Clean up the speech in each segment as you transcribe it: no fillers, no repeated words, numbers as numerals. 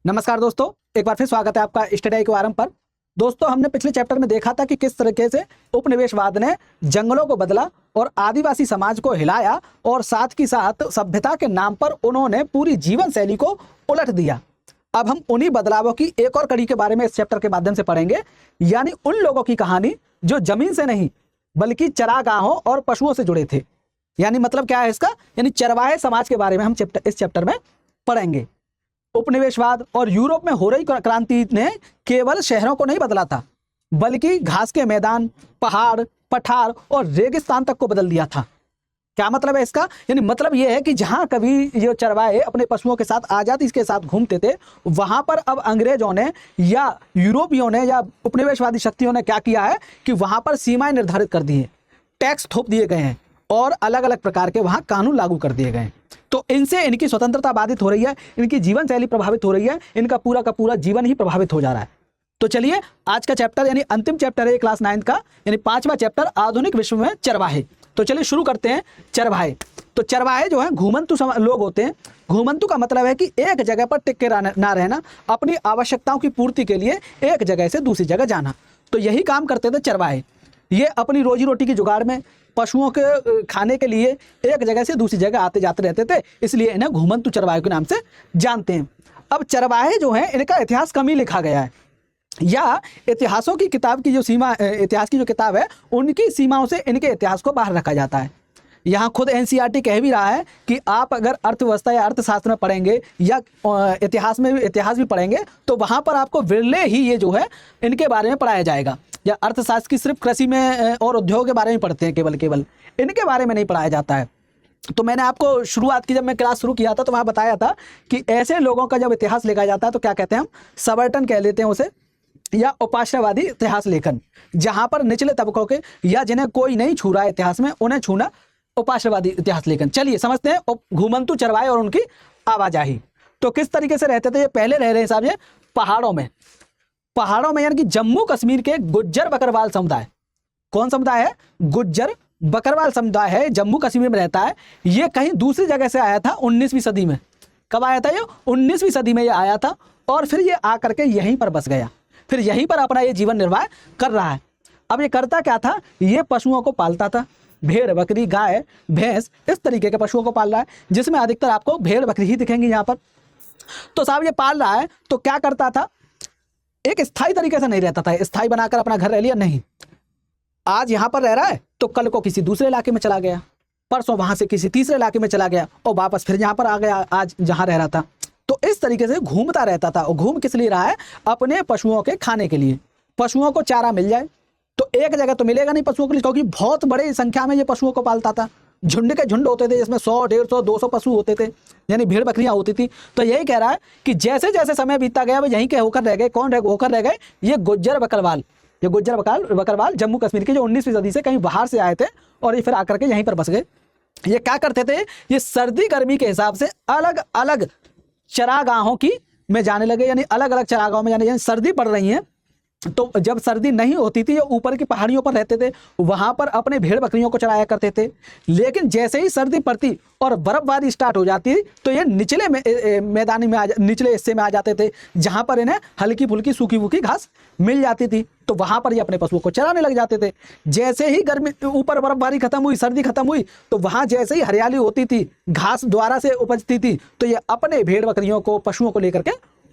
नमस्कार दोस्तों, एक बार फिर स्वागत है आपका स्टडी के आरंभ पर। दोस्तों, हमने पिछले चैप्टर में देखा था कि किस तरीके से उपनिवेशवाद ने जंगलों को बदला और आदिवासी समाज को हिलाया और साथ ही साथ सभ्यता के नाम पर उन्होंने पूरी जीवन शैली को उलट दिया। अब हम उन्हीं बदलावों की एक और कड़ी के बारे में इस चैप्टर के माध्यम से पढ़ेंगे, यानी उन लोगों की कहानी जो जमीन से नहीं बल्कि चरागाहों और पशुओं से जुड़े थे। यानी मतलब क्या है इसका, यानी चरवाहे समाज के बारे में हम इस चैप्टर में पढ़ेंगे। उपनिवेशवाद और यूरोप में हो रही क्रांति ने केवल शहरों को नहीं बदला था, बल्कि घास के मैदान, पहाड़, पठार और रेगिस्तान तक को बदल दिया था। क्या मतलब है इसका, यानी मतलब यह है कि जहां कभी ये चरवाहे अपने पशुओं के साथ आजादी के साथ घूमते थे, वहां पर अब अंग्रेजों ने या यूरोपियों ने या उपनिवेशवादी शक्तियों ने क्या किया है कि वहां पर सीमाएं निर्धारित कर दी हैं, टैक्स थोप दिए गए हैं और अलग अलग प्रकार के वहां कानून लागू कर दिए गए हैं। तो इनसे इनकी स्वतंत्रता बाधित हो रही है, इनकी जीवन शैली प्रभावित हो रही है, इनका पूरा का पूरा जीवन ही प्रभावित हो जा रहा है। तो चलिए आज का चैप्टर यानी अंतिम चैप्टर है क्लास 9 का, यानी 5वां चैप्टर आधुनिक विश्व में चरवाहे। तो चलिए शुरू करते हैं। चरवाहे, तो चरवाहे जो है घूमंतु लोग होते हैं। घूमंतु का मतलब है कि एक जगह पर टिक के ना रहना, अपनी आवश्यकताओं की पूर्ति के लिए एक जगह से दूसरी जगह जाना। तो यही काम करते थे चरवाहे। ये अपनी रोजी रोटी की जुगाड़ में पशुओं के खाने के लिए एक जगह से दूसरी जगह आते जाते रहते थे, इसलिए इन्हें घूमंतु चरवाहे के नाम से जानते हैं। अब चरवाहे जो हैं इनका इतिहास कम ही लिखा गया है, या इतिहासों की किताब की जो सीमा, इतिहास की जो किताब है उनकी सीमाओं से इनके इतिहास को बाहर रखा जाता है। यहाँ खुद एनसीईआरटी कह भी रहा है कि आप अगर अर्थव्यवस्था या अर्थशास्त्र में पढ़ेंगे या इतिहास में इतिहास भी पढ़ेंगे तो वहाँ पर आपको विरले ही ये जो है इनके बारे में पढ़ाया जाएगा। या अर्थशास्त्र की सिर्फ कृषि में और उद्योग के बारे में पढ़ते हैं, केवल इनके बारे में नहीं पढ़ाया जाता है। तो मैंने आपको शुरुआत की, जब मैं क्लास शुरू किया था तो वहाँ बताया था कि ऐसे लोगों का जब इतिहास लिखा जाता है तो क्या कहते हैं हम, सबर्टन कह लेते हैं उसे, या उपाश्रयवादी इतिहास लेखन, जहाँ पर निचले तबकों के या जिन्हें कोई नहीं छू रहा है इतिहास में उन्हें छूना उपाश्रयवादी इतिहास लेखन। चलिए समझते हैं घूमंतु चरवाहे और उनकी आवाजाही। तो किस तरीके से रहते थे ये, पहले रह रहे साहब ये पहाड़ों में यानी कि जम्मू कश्मीर के गुज्जर बकरवाल समुदाय। कौन समुदाय है? गुज्जर बकरवाल समुदाय है, जम्मू कश्मीर में रहता है। ये कहीं दूसरी जगह से आया था 19वीं सदी में। कब आया था ये? 19वीं सदी में ये आया था और फिर ये आकर के यहीं पर बस गया, फिर यहीं पर अपना ये जीवन निर्वाह कर रहा है। अब ये करता क्या था, ये पशुओं को पालता था, भेड़, बकरी, गाय, भैंस, इस तरीके के पशुओं को पाल रहा है, जिसमें अधिकतर आपको भेड़ बकरी ही दिखेंगी यहाँ पर। तो साहब ये पाल रहा है तो क्या करता था, एक स्थायी तरीके से नहीं रहता था, स्थायी बनाकर अपना घर रह लिया नहीं। आज यहाँ पर रह रहा है तो कल को किसी दूसरे इलाके में चला गया, परसों वहां से किसी तीसरे इलाके में चला गया और वापस फिर यहाँ पर आ गया आज जहाँ रह रहा था। तो इस तरीके से घूमता रहता था। और घूम किस लिए रहा है? अपने पशुओं के खाने के लिए। पशुओं को चारा मिल जाए तो एक जगह तो मिलेगा नहीं पशुओं के लिए, क्योंकि बहुत बड़ी संख्या में ये पशुओं को पालता था। झुंड के झुंड होते थे, जिसमें 100, 150, 200 पशु होते थे, यानी भेड़ बकरियां होती थी। तो यही कह रहा है कि जैसे जैसे समय बीतता गया वो यहीं के होकर रह गए। कौन होकर रह गए? ये गुज्जर बकरवाल जम्मू कश्मीर के, जो 19वीं सदी से कहीं बाहर से आए थे और ये फिर आकर के यहीं पर बस गए। ये क्या करते थे, ये सर्दी गर्मी के हिसाब से अलग अलग चरागाहों की में जाने लगे, यानी अलग अलग चरागाहों में जाने, यानी सर्दी पड़ रही है तो जब सर्दी नहीं होती थी ये ऊपर की पहाड़ियों पर रहते थे, वहां पर अपने भेड़ बकरियों को चराया करते थे। लेकिन जैसे ही सर्दी पड़ती और बर्फबारी स्टार्ट हो जाती तो ये निचले मैदानी में निचले हिस्से में आ जाते थे, जहां पर इन्हें हल्की फुल्की सूखी फूकी घास मिल जाती थी। तो वहां पर ये अपने पशुओं को चराने लग जाते थे। जैसे ही गर्मी ऊपर बर्फबारी खत्म हुई, सर्दी खत्म हुई, तो वहां जैसे ही हरियाली होती थी, घास द्वारा से उपजती थी, तो ये अपने भेड़ बकरियों को, पशुओं को लेकर के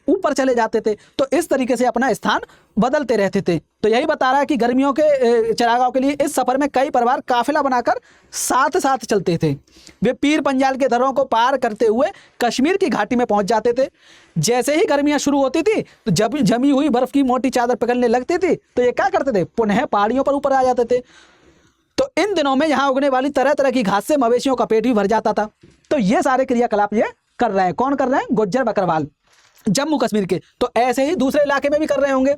ऊपर चले जाते थे। तो इस तरीके से अपना स्थान बदलते रहते थे। तो यही बता रहा है कि गर्मियों के चरागाहों के लिए इस सफर में कई परिवार काफिला बनाकर साथ साथ चलते थे। वे पीर पंजाल के दर्रों को पार करते हुए कश्मीर की घाटी में पहुंच जाते थे। जैसे ही गर्मियां शुरू होती थी तो जब जमी हुई बर्फ की मोटी चादर पकड़ने लगती थी तो ये क्या करते थे, पुनः पहाड़ियों पर ऊपर आ जाते थे। तो इन दिनों में यहाँ उगने वाली तरह तरह की घास से मवेशियों का पेट भी भर जाता था। तो ये सारे क्रियाकलाप ये कर रहे हैं। कौन कर रहे हैं? गुज्जर बकरवाल जम्मू कश्मीर के। तो ऐसे ही दूसरे इलाके में भी कर रहे होंगे।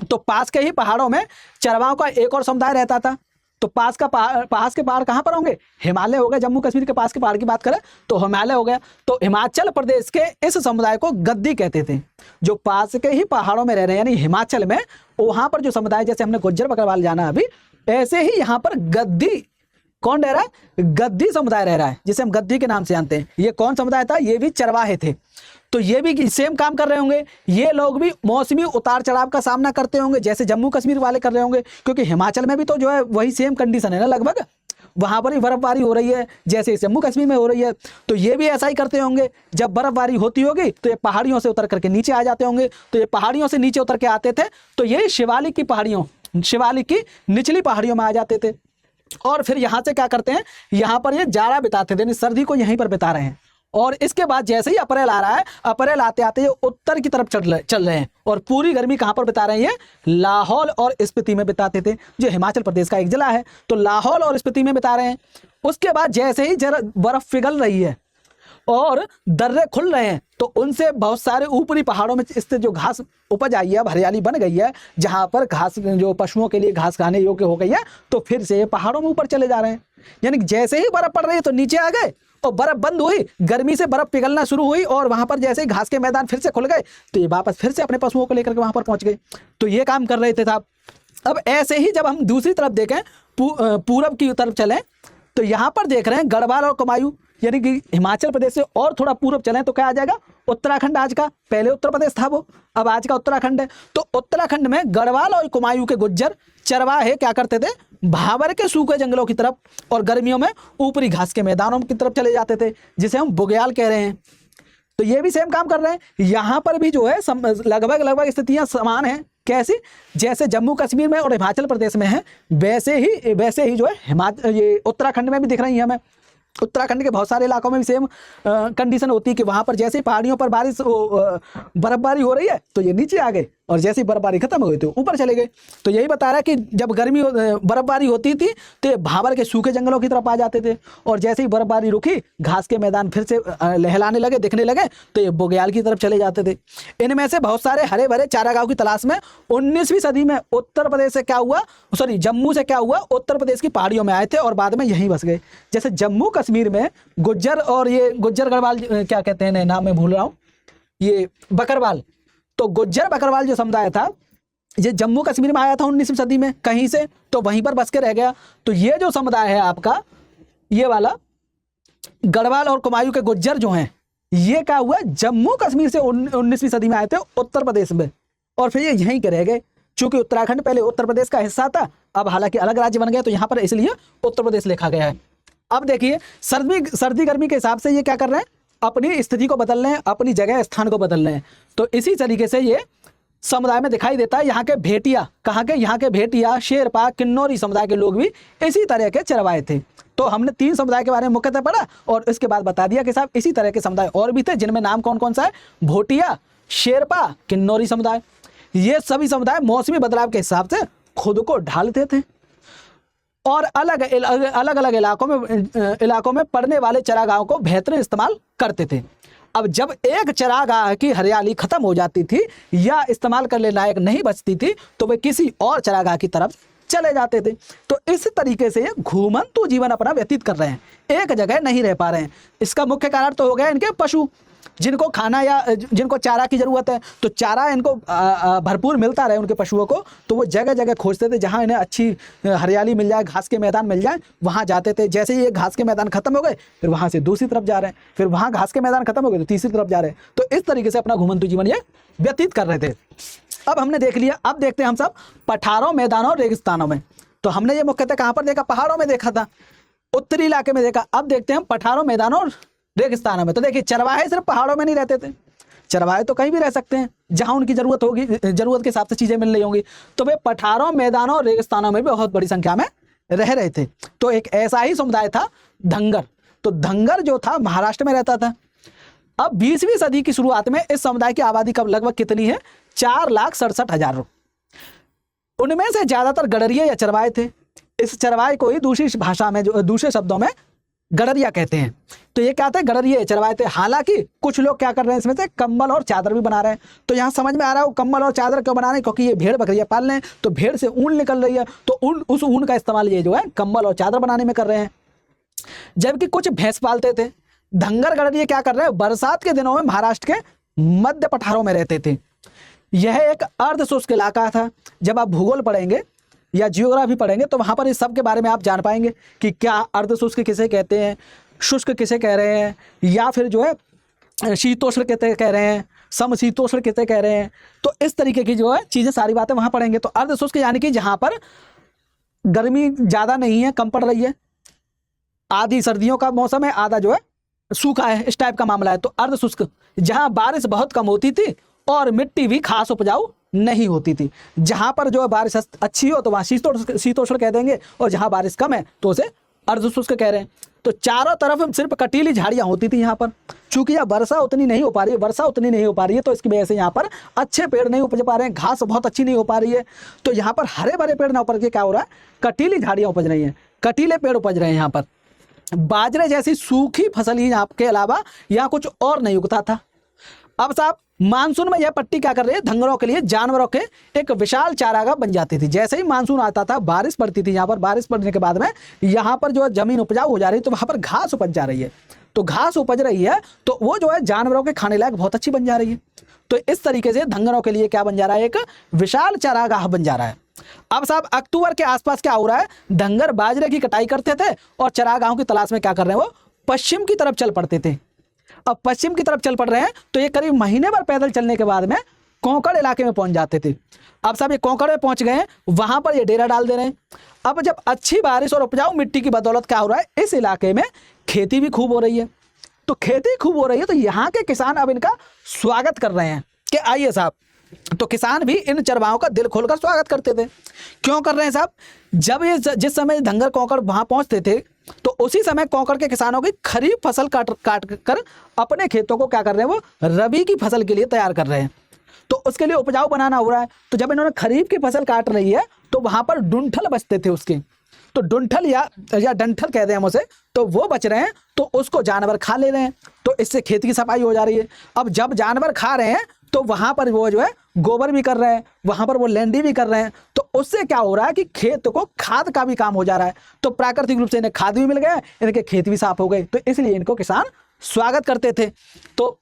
तो पास के ही पहाड़ों में चरवाहों का एक और समुदाय रहता था। तो पास के पहाड़ कहाँ पर होंगे? हिमालय हो गए। जम्मू कश्मीर के पास के पहाड़ की बात करें तो हिमालय हो गया। तो हिमाचल प्रदेश के इस समुदाय को गद्दी कहते थे, जो पास के ही पहाड़ों में रह रहे हैं, यानी हिमाचल में। वहां पर जो समुदाय, जैसे हमने गुज्जर बकरवाल जाना अभी, ऐसे ही यहाँ पर गद्दी, कौन रह रहा है? गद्दी समुदाय रह रहा है, जिसे हम गद्दी के नाम से जानते हैं। ये कौन समुदाय था? ये भी चरवाहे थे। तो ये भी सेम काम कर रहे होंगे, ये लोग भी मौसमी उतार चढ़ाव का सामना करते होंगे जैसे जम्मू कश्मीर वाले कर रहे होंगे, क्योंकि हिमाचल में भी तो जो है वही सेम कंडीशन है ना लगभग, वहाँ पर ही बर्फबारी हो रही है जैसे जम्मू कश्मीर में हो रही है। तो ये भी ऐसा ही करते होंगे, जब बर्फबारी होती होगी तो ये पहाड़ियों से उतर करके नीचे आ जाते होंगे। तो ये पहाड़ियों से नीचे उतर के आते थे तो ये शिवालिक की पहाड़ियों, शिवालिक की निचली पहाड़ियों में आ जाते थे और फिर यहाँ से क्या करते हैं, यहाँ पर ये जाड़ा बिताते थे, सर्दी को यहीं पर बिता रहे हैं। और इसके बाद जैसे ही अप्रैल आ रहा है, अप्रैल आते आते ये उत्तर की तरफ चल रहे हैं और पूरी गर्मी कहाँ पर बिता रहे हैं, ये लाहौल और स्पीति में बिताते थे जो हिमाचल प्रदेश का एक जिला है। तो लाहौल और स्पीति में बिता रहे हैं। उसके बाद जैसे ही जरा बर्फ पिघल रही है और दर्रे खुल रहे हैं तो उनसे बहुत सारे ऊपरी पहाड़ों में स्थित जो घास उपज आई है, अब हरियाली बन गई है, जहां पर घास जो पशुओं के लिए घास खाने योग्य हो गई है, तो फिर से ये पहाड़ों में ऊपर चले जा रहे हैं। यानी जैसे ही बर्फ पड़ रही है तो नीचे आ गए और बर्फ बंद हुई, गर्मी से बर्फ पिघलना शुरू हुई और वहां पर जैसे ही घास के मैदान फिर से खुल गए तो ये वापस फिर से अपने पशुओं को लेकर के वहां पर पहुंच गए। तो ये काम कर रहे थे साहब। अब ऐसे ही जब हम दूसरी तरफ देखें, पूरब की तरफ चलें, तो यहाँ पर देख रहे हैं गढ़वाल और कुमायूं, यानी कि हिमाचल प्रदेश से और थोड़ा पूर्व चलें तो क्या आ जाएगा, उत्तराखंड आज का, पहले उत्तर प्रदेश था वो, अब आज का उत्तराखंड है। तो उत्तराखंड में गढ़वाल और कुमायूं के गुज्जर चरवाहे क्या करते थे, भाबर के सूखे जंगलों की तरफ और गर्मियों में ऊपरी घास के मैदानों की तरफ चले जाते थे, जिसे हम बुग्याल कह रहे हैं। तो ये भी सेम काम कर रहे हैं। यहाँ पर भी जो है लगभग स्थितियां समान हैं। कैसी, जैसे जम्मू कश्मीर में और हिमाचल प्रदेश में है, वैसे ही जो है ये उत्तराखंड में भी दिख रही है हमें। उत्तराखंड के बहुत सारे इलाकों में भी सेम कंडीशन होती है कि वहां पर जैसे ही पहाड़ियों पर बर्फबारी हो रही है तो ये नीचे आ गए और जैसे ही बर्फबारी खत्म हो गई तो ऊपर चले गए। तो यही बता रहा है कि जब गर्मी बर्फबारी होती थी तो ये भाबर के सूखे जंगलों की तरफ आ जाते थे और जैसे ही बर्फबारी रुकी, घास के मैदान फिर से लहलाने लगे, दिखने लगे, तो ये बुग्याल की तरफ चले जाते थे। इनमें से बहुत सारे हरे भरे चारागाहों की तलाश में 19वीं सदी में उत्तर प्रदेश से क्या हुआ, सॉरी जम्मू से क्या हुआ, उत्तर प्रदेश की पहाड़ियों में आए थे और बाद में यहीं बस गए। जैसे जम्मू कश्मीर में गुज्जर और ये गुज्जर गढ़वाल क्या कहते हैं, नाम मैं भूल रहा हूँ, ये बकरवाल। तो गुज्जर बकरवाल जो समुदाय था ये जम्मू कश्मीर में आया था 19वीं सदी में कहीं से, तो वहीं पर बस के रह गया। तो ये जो समुदाय है आपका, ये वाला गढ़वाल और कुमायूं के गुज्जर जो हैं, ये क्या हुआ, जम्मू कश्मीर से 19वीं सदी में आए थे उत्तर प्रदेश में और फिर ये यहीं के रह गए। चूंकि उत्तराखंड पहले उत्तर प्रदेश का हिस्सा था, अब हालांकि अलग राज्य बन गया, तो यहाँ पर इसलिए उत्तर प्रदेश लिखा गया है। अब देखिए सर्दी गर्मी के हिसाब से ये क्या कर रहे हैं, अपनी स्थिति को बदल रहे हैं, अपनी जगह स्थान को बदल रहे हैं। तो इसी तरीके से ये समुदाय में दिखाई देता है। यहाँ के भेटिया, कहाँ के, यहाँ के भेटिया, शेरपा, किन्नौरी समुदाय के लोग भी इसी तरह के चरवाए थे। तो हमने 3 समुदाय के बारे में मुख्यतः पढ़ा और इसके बाद बता दिया कि साहब इसी तरह के समुदाय और भी थे, जिनमें नाम कौन कौन सा है, भोटिया, शेरपा, किन्नौरी समुदाय। ये सभी समुदाय मौसमी बदलाव के हिसाब से खुद को ढालते थे और अलग अलग इलाकों में पड़ने वाले चरागाहों को बेहतर इस्तेमाल करते थे। अब जब एक चरागाह की हरियाली खत्म हो जाती थी या इस्तेमाल करने लायक नहीं बचती थी तो वे किसी और चरागाह की तरफ चले जाते थे। तो इस तरीके से ये घूमंतु जीवन अपना व्यतीत कर रहे हैं, एक जगह नहीं रह पा रहे हैं। इसका मुख्य कारण तो हो गया इनके पशु, जिनको खाना या जिनको चारा की जरूरत है, तो चारा इनको भरपूर मिलता रहे उनके पशुओं को, तो वो जगह जगह खोजते थे जहां इन्हें अच्छी हरियाली मिल जाए, घास के मैदान मिल जाए, वहां जाते थे। जैसे ही ये घास के मैदान खत्म हो गए फिर वहां से दूसरी तरफ जा रहे हैं, फिर वहां घास के मैदान खत्म हो गए तो तीसरी तरफ जा रहे हैं। तो इस तरीके से अपना घूमंतु जीवन ये व्यतीत कर रहे थे। अब हमने देख लिया, अब देखते हैं हम सब पठारों, मैदानों और रेगिस्तानों में। तो हमने ये मुख्यतः कहाँ पर देखा, पहाड़ों में देखा था, उत्तरी इलाके में देखा। अब देखते हैं पठारों, मैदानों और रेगिस्तानों में। तो देखिए चरवाहे सिर्फ पहाड़ों में नहीं रहते थे, चरवाहे तो कहीं भी रह सकते हैं जहां उनकी जरूरत होगी, जरूरत के हिसाब से चीजें मिल रही होंगी। तो वे पठारों, मैदानों और रेगिस्तानों में भी बहुत बड़ी संख्या में रह रहे थे। तो एक ऐसा ही समुदाय था धंगर। तो धंगर जो था महाराष्ट्र में रहता था। अब 20वीं सदी की शुरुआत में इस समुदाय की आबादी कब लगभग कितनी है, 4,67,000। उनमें से ज्यादातर गडरिये या चरवाहे थे। इस चरवाहे को ही दूसरी भाषा में, जो दूसरे शब्दों में गडरिया कहते हैं। तो ये क्या थे, गडरिये चरवाहे थे। हालांकि कुछ लोग क्या कर रहे हैं, इसमें से कंबल और चादर भी बना रहे हैं। तो यहाँ समझ में आ रहा है वो कंबल और चादर क्यों बना रहे हैं, क्योंकि ये भेड़ बकरियां पाल रहे हैं, तो भेड़ से ऊन निकल रही है, तो उस ऊन का इस्तेमाल ये जो है कंबल और चादर बनाने में कर रहे हैं। जबकि कुछ भैंस पालते थे। धंगर गडरिये क्या कर रहे हैं, बरसात के दिनों में महाराष्ट्र के मध्य पठारों में रहते थे। यह एक अर्ध शुष्क इलाका था। जब आप भूगोल पढ़ेंगे या जियोग्राफी पढ़ेंगे तो वहां पर इस सब के बारे में आप जान पाएंगे कि क्या अर्ध शुष्क किसे कहते हैं, शुष्क किसे कह रहे हैं, या फिर जो है शीतोष्ण कितने कह रहे हैं, समशीतोष्ण कितने कह रहे हैं। तो इस तरीके की जो है चीज़ें सारी बातें वहाँ पढ़ेंगे। तो अर्धशुष्क यानी कि जहाँ पर गर्मी ज़्यादा नहीं है, कम पड़ रही है, आधी सर्दियों का मौसम है, आधा जो है सूखा है, इस टाइप का मामला है। तो अर्धशुष्क जहाँ बारिश बहुत कम होती थी और मिट्टी भी खास उपजाऊ नहीं होती थी। जहाँ पर जो है बारिश अच्छी हो तो वहाँ शीतोष्ण कह देंगे, और जहाँ बारिश कम है तो उसे अर्धशुष्क कह रहे हैं। तो चारों तरफ सिर्फ कटीली झाड़ियाँ होती थी यहाँ पर। चूंकि यह वर्षा उतनी नहीं हो पा रही है, तो इसकी वजह से यहाँ पर अच्छे पेड़ नहीं उपज पा रहे हैं, घास बहुत अच्छी नहीं हो पा रही है। तो यहाँ पर हरे भरे पेड़ ना उपज के क्या हो रहा है, कटीली झाड़ियाँ उपज रही हैं, कटीले पेड़ उपज रहे हैं। यहाँ पर बाजरे जैसी सूखी फसल ही यहाँ के अलावा यहाँ कुछ और नहीं उगता था। अब साहब मानसून में यह पट्टी क्या कर रही है, धंगरों के लिए जानवरों के एक विशाल चारागाह बन जाती थी। जैसे ही मानसून आता था, बारिश पड़ती थी, यहाँ पर बारिश पड़ने के बाद में यहाँ पर जो है जमीन उपजाऊ हो जा रही है, तो वहाँ पर घास उपज जा रही है। तो घास उपज रही है तो वो जो है जानवरों के खाने लायक बहुत अच्छी बन जा रही है। तो इस तरीके से धंगरों के लिए क्या बन जा रहा है, एक विशाल चारागाह बन जा रहा है। अब साहब अक्टूबर के आसपास क्या हो रहा है, धंगर बाजरे की कटाई करते थे और चारागाहों की तलाश में क्या कर रहे हैं, वो पश्चिम की तरफ चल पड़ते थे। अब पश्चिम की तरफ चल पड़ रहे हैं तो ये करीब महीने भर पैदल चलने के बाद में कोंकण इलाके में पहुंच जाते थे। अब साहब ये कोंकण में पहुंच गए, वहां पर ये डेरा डाल दे रहे हैं। अब जब अच्छी बारिश और उपजाऊ मिट्टी की बदौलत क्या हो रहा है, इस इलाके में खेती भी खूब हो रही है। तो खेती खूब हो रही है तो यहाँ के किसान अब इनका स्वागत कर रहे हैं कि आइए साहब। तो किसान भी इन चरवाहों का दिल खोलकर स्वागत करते थे। क्यों कर रहे हैं साहब, जब ये जिस समय धंगर कोंकण वहां पहुंचते थे तो उसी समय कोंकण के किसानों की खरीफ फसल काट कर अपने खेतों को क्या कर रहे हैं, वो रबी की फसल के लिए तैयार कर रहे हैं। तो उसके लिए उपजाऊ बनाना हो रहा है। तो जब इन्होंने खरीफ की फसल काट रही है तो वहां पर डुंठल बचते थे उसके, तो डुंठल या डंठल कहते हैं हम उसे, तो वो बच रहे हैं, तो उसको जानवर खा ले रहे हैं। तो इससे खेत की सफाई हो जा रही है। अब जब जानवर खा रहे हैं तो वहां पर वो जो है गोबर भी कर रहे हैं, वहां पर वो लैंडी भी कर रहे हैं। तो उससे क्या हो रहा है कि खेत को खाद का भी काम हो जा रहा है। तो प्राकृतिक रूप से इन्हें खाद भी मिल गया, इनके खेत भी साफ हो गए। तो इसलिए इनको किसान स्वागत करते थे। तो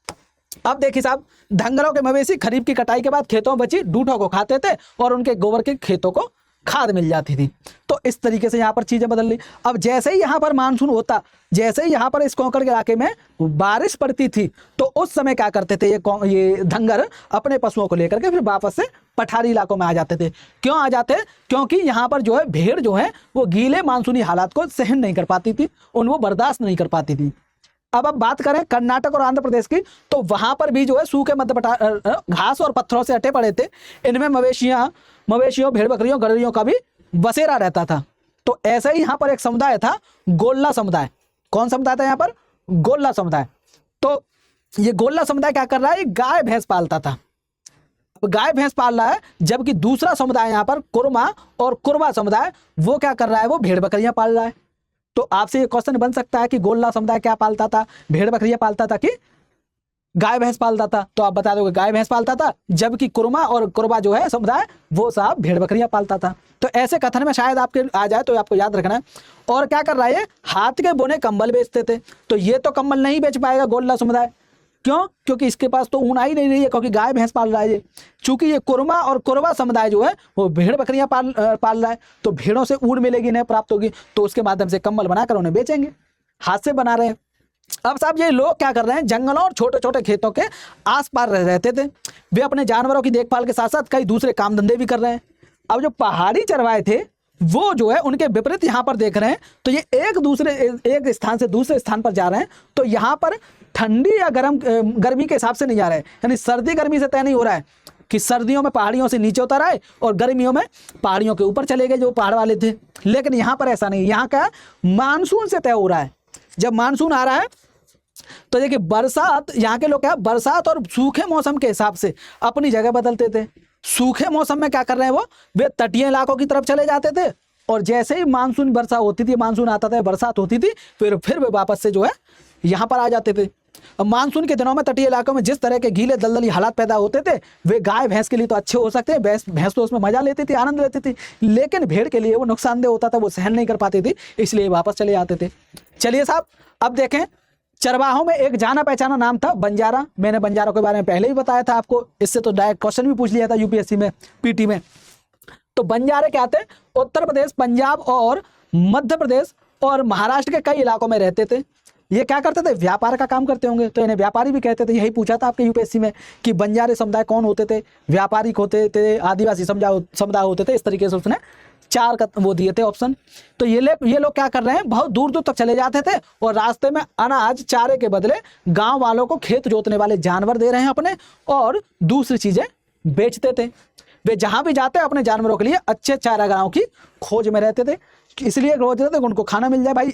अब देखिए साहब, धंगरों के मवेशी खरीफ की कटाई के बाद खेतों में बची डूठों को खाते थे और उनके गोबर के खेतों को खाद मिल जाती थी। तो इस तरीके से यहाँ पर चीजें बदल ली। अब जैसे ही यहाँ पर मानसून होता, जैसे ही यहाँ पर इस कोंकण के इलाके में बारिश पड़ती थी, तो उस समय क्या करते थे ये धंगर अपने पशुओं को लेकर के फिर वापस से पठारी इलाकों में आ जाते थे। क्यों आ जाते, क्योंकि यहाँ पर जो है भेड़ जो है वो गीले मानसूनी हालात को सहन नहीं कर पाती थी, वो बर्दाश्त नहीं कर पाती थी। अब बात करें कर्नाटक और आंध्र प्रदेश की, तो वहां पर भी जो है सूखे मध्य घास और पत्थरों से अटे पड़े थे। इनमें मवेशियों भेड़ बकरियों गड़रियों का भी बसेरा रहता था। तो ऐसे ही यहाँ पर एक समुदाय था, गोल्ला समुदाय। कौन समुदाय था यहाँ पर, गोल्ला समुदाय। तो ये गोल्ला समुदाय क्या कर रहा है, गाय भैंस पालता था। गाय भैंस पाल रहा है, जबकि दूसरा समुदाय यहाँ पर कुरमा और कुरबा समुदाय, वो क्या कर रहा है, वो भेड़ बकरियां पाल रहा है। तो आपसे ये क्वेश्चन बन सकता है कि गोल्ला समुदाय क्या पालता था, भेड़ बकरियां पालता था कि गाय भैंस पालता था? तो आप बता दोगे गाय भैंस पालता था, जबकि कुरमा और कुरबा जो है समुदाय वो साहब भेड़ बकरियां पालता था। तो ऐसे कथन में शायद आपके आ जाए, तो आपको याद रखना है। और क्या कर रहा है, हाथ के बुने कंबल बेचते थे। तो ये तो कंबल नहीं बेच पाएगा गोल्ला समुदाय। क्यों? क्योंकि इसके पास तो ऊन आ ही नहीं रही है, क्योंकि गाय भैंस पाल रहा है ये। चूंकि ये कुरमा और कुरबा समुदाय जो है वो भेड़ बकरियां पाल रहा है, तो भेड़ों से ऊन मिलेगी, इन्हें प्राप्त होगी, तो उसके माध्यम से कंबल बनाकर उन्हें बेचेंगे, हाथ से बना रहे हैं। अब साहब ये लोग क्या कर रहे हैं, जंगलों और छोटे छोटे खेतों के आस पास रहते थे। वे अपने जानवरों की देखभाल के साथ साथ कई दूसरे काम धंधे भी कर रहे हैं। अब जो पहाड़ी चरवाहे थे वो जो है उनके विपरीत यहाँ पर देख रहे हैं। तो ये एक स्थान से दूसरे स्थान पर जा रहे हैं। तो यहाँ पर ठंडी या गर्मी के हिसाब से नहीं जा रहे हैं, यानी सर्दी गर्मी से तय नहीं हो रहा है कि सर्दियों में पहाड़ियों से नीचे उतर आए और गर्मियों में पहाड़ियों के ऊपर चले गए जो पहाड़ वाले थे। लेकिन यहाँ पर ऐसा नहीं, यहाँ का मानसून से तय हो रहा है। जब मानसून आ रहा है तो देखिए बरसात, यहाँ के लोग क्या बरसात और सूखे मौसम के हिसाब से अपनी जगह बदलते थे। सूखे मौसम में क्या कर रहे हैं, वो वे तटीय इलाकों की तरफ चले जाते थे, और जैसे ही मानसून वर्षा होती थी, मानसून आता था, बरसात होती थी, फिर वे वापस से जो है यहाँ पर आ जाते थे। अब मानसून के दिनों में तटीय इलाकों में जिस तरह के गीले दलदली हालात पैदा होते थे, वे गाय भैंस के लिए तो अच्छे हो सकते हैं, भैंस तो उसमें मजा लेती थी, आनंद लेती थी, लेकिन भेड़ के लिए वो नुकसानदेह होता था, वो सहन नहीं कर पाती थी, इसलिए वापस चले आते थे। चलिए साहब, अब देखें चरवाहों में एक जाना पहचाना नाम था बंजारा। मैंने बंजारों के बारे में पहले ही बताया था आपको, इससे तो डायरेक्ट क्वेश्चन भी पूछ लिया था यूपीएससी में, पीटी में। तो बंजारे क्या थे, उत्तर प्रदेश, पंजाब और मध्य प्रदेश और महाराष्ट्र के कई इलाकों में रहते थे। ये क्या करते थे, व्यापार का काम करते होंगे, तो इन्हें व्यापारी भी कहते थे। यही पूछा था आपके यूपीएससी में कि बंजारे समुदाय कौन होते थे, व्यापारिक होते थे, आदिवासी समुदाय होते थे। इस तरीके से उसने 4 वो दिए थे ऑप्शन। तो ये लोग क्या कर रहे हैं, बहुत दूर दूर तक चले जाते थे और रास्ते में अनाज चारे के बदले गांव वालों को खेत जोतने वाले जानवर दे रहे हैं अपने, और दूसरी चीजें बेचते थे। वे जहां भी जाते अपने जानवरों के लिए अच्छे चारागाहों की खोज में रहते थे, इसलिए रोज रहते उनको खाना मिल जाए। भाई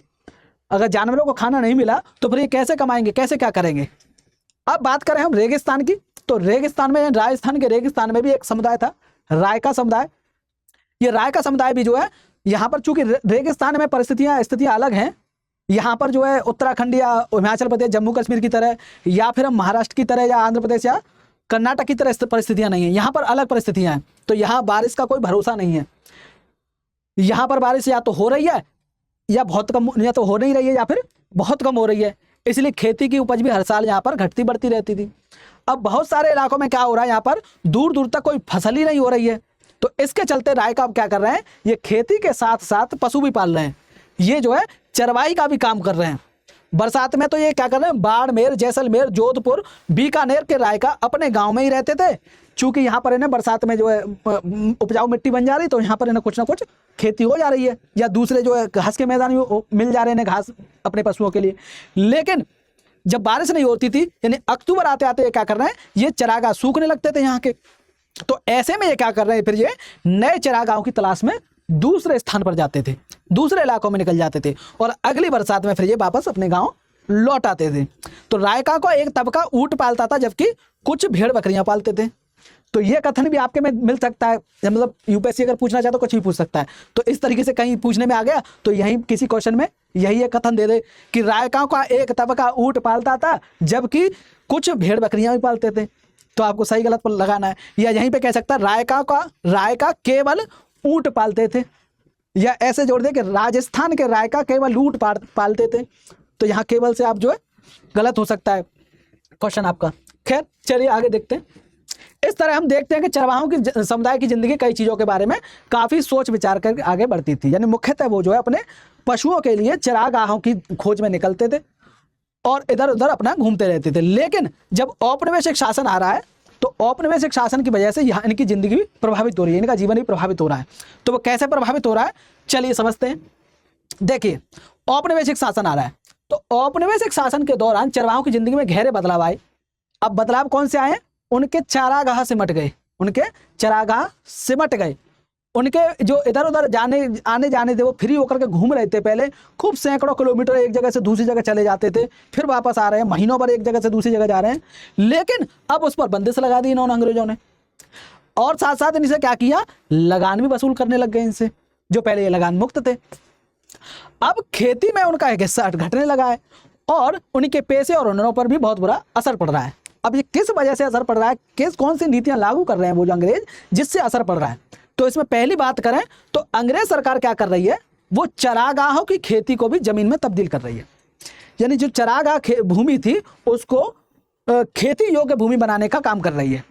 अगर जानवरों को खाना नहीं मिला तो फिर ये कैसे कमाएंगे, कैसे क्या करेंगे। अब बात करें हम रेगिस्तान की, तो रेगिस्तान में, राजस्थान के रेगिस्तान में भी एक समुदाय था, रायका समुदाय। ये रायका समुदाय भी जो है, यहाँ पर चूंकि रेगिस्तान में स्थितियां अलग हैं, यहाँ पर जो है उत्तराखंड या हिमाचल प्रदेश, जम्मू कश्मीर की तरह, या फिर हम महाराष्ट्र की तरह या आंध्र प्रदेश या कर्नाटक की तरह परिस्थितियां नहीं है। यहाँ पर अलग परिस्थितियां हैं। तो यहाँ बारिश का कोई भरोसा नहीं है। यहाँ पर बारिश या तो हो रही है या बहुत कम, या तो हो नहीं रही है या फिर बहुत कम हो रही है। इसलिए खेती की उपज भी हर साल यहाँ पर घटती बढ़ती रहती थी। अब बहुत सारे इलाकों में क्या हो रहा है, यहाँ पर दूर दूर तक कोई फसल ही नहीं हो रही है। तो इसके चलते रायका अब क्या कर रहे हैं, ये खेती के साथ साथ पशु भी पाल रहे हैं। ये जो है चरवाई का भी काम कर रहे हैं। बरसात में तो ये क्या कर रहे हैं, बाड़मेर, जैसलमेर, जोधपुर, बीकानेर के रायका अपने गांव में ही रहते थे। चूंकि यहाँ पर इन्हें बरसात में जो है उपजाऊ मिट्टी बन जा रही, तो यहाँ पर इन्हें कुछ ना कुछ खेती हो जा रही है, या दूसरे जो है घास के मैदान में मिल जा रहे हैं घास अपने पशुओं के लिए। लेकिन जब बारिश नहीं होती थी, यानी अक्टूबर आते आते ये क्या कर रहे हैं, ये चरागाह सूखने लगते थे यहाँ के। तो ऐसे में ये क्या कर रहे हैं, फिर ये नए चरागाहों की तलाश में दूसरे स्थान पर जाते थे, दूसरे इलाकों में निकल जाते थे, और अगली बरसात में फिर ये वापस अपने गांव लौट आते थे। तो रायका को एक तबका ऊंट पालता था, जबकि कुछ भेड़ बकरियां पालते थे। तो ये कथन भी आपके में मिल सकता है, मतलब यूपीएससी अगर पूछना चाहे तो कुछ भी पूछ सकता है। तो इस तरीके से कहीं पूछने में आ गया तो यही किसी क्वेश्चन में यही एक कथन दे दे कि रायका का एक तबका ऊंट पालता था, जबकि कुछ भेड़ बकरियां भी पालते थे। तो आपको सही गलत पर लगाना है, या यहीं पे कह सकता है रायका केवल ऊंट पालते थे, या ऐसे जोड़ दे कि राजस्थान के रायका केवल ऊंट पालते थे। तो यहाँ केवल से आप जो है गलत हो सकता है क्वेश्चन आपका। खैर चलिए आगे देखते हैं। इस तरह हम देखते हैं कि चरवाहों की समुदाय की जिंदगी कई चीजों के बारे में काफी सोच विचार करके आगे बढ़ती थी। यानी मुख्यतः वो जो है अपने पशुओं के लिए चरागाहों की खोज में निकलते थे और इधर उधर अपना घूमते रहते थे। लेकिन जब औपनिवेशिक शासन आ रहा है, तो औपनिवेशिक शासन की वजह से यहाँ इनकी जिंदगी भी प्रभावित हो रही है, इनका जीवन भी प्रभावित हो रहा है। तो वो कैसे प्रभावित हो रहा है, चलिए समझते हैं। देखिए, औपनिवेशिक शासन आ रहा है, तो औपनिवेशिक शासन के दौरान चरवाहों की जिंदगी में गहरे बदलाव आए। अब बदलाव कौन से आए, उनके चारागाह सिमट गए, उनके चारागाह सिमट गए। उनके जो इधर उधर आने जाने थे, वो फ्री होकर के घूम रहे थे। पहले खूब सैकड़ों किलोमीटर एक जगह से दूसरी जगह चले जाते थे, फिर वापस आ रहे हैं, महीनों भर एक जगह से दूसरी जगह जा रहे हैं। लेकिन अब उस पर बंदिश लगा दी इन्होंने, अंग्रेजों ने। और साथ साथ इनसे क्या किया, लगान भी वसूल करने लग गए इनसे, जो पहले ये लगान मुक्त थे। अब खेती में उनका एक हिस्सा घटने लगा है और उनके पैसे और हुनरों पर भी बहुत बुरा असर पड़ रहा है। अब ये किस वजह से असर पड़ रहा है, कौन सी नीतियां लागू कर रहे हैं वो जो अंग्रेज, जिससे असर पड़ रहा है। तो इसमें पहली बात करें तो अंग्रेज सरकार क्या कर रही है, वो चरागाहों की खेती को भी जमीन में तब्दील कर रही है। यानी जो चरागाह भूमि थी उसको खेती योग्य भूमि बनाने का काम कर रही है।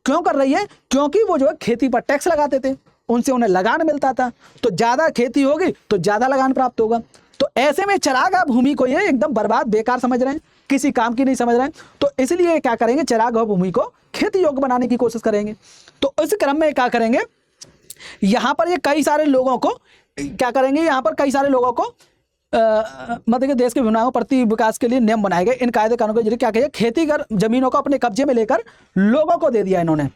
क्यों कर रही है, क्योंकि वो जो है खेती पर टैक्स लगाते थे, उनसे उन्हें लगान मिलता था, तो ज्यादा खेती होगी तो ज्यादा लगान प्राप्त होगा। तो ऐसे में चरागाह भूमि को ये एकदम बर्बाद, बेकार समझ रहे हैं, किसी काम की नहीं समझ रहे हैं। तो इसलिए क्या करेंगे, चरागाह भूमि को खेती योग्य बनाने की कोशिश करेंगे। तो इस क्रम में क्या करेंगे, यहाँ पर ये कई सारे लोगों को क्या करेंगे, यहाँ पर कई सारे लोगों को मतलब देश के विभागों प्रति विकास के लिए नियम बनाए गए। इन कायदे कानूनों के जरिए क्या किया, खेतीगर जमीनों को अपने कब्जे में लेकर लोगों को दे दिया इन्होंने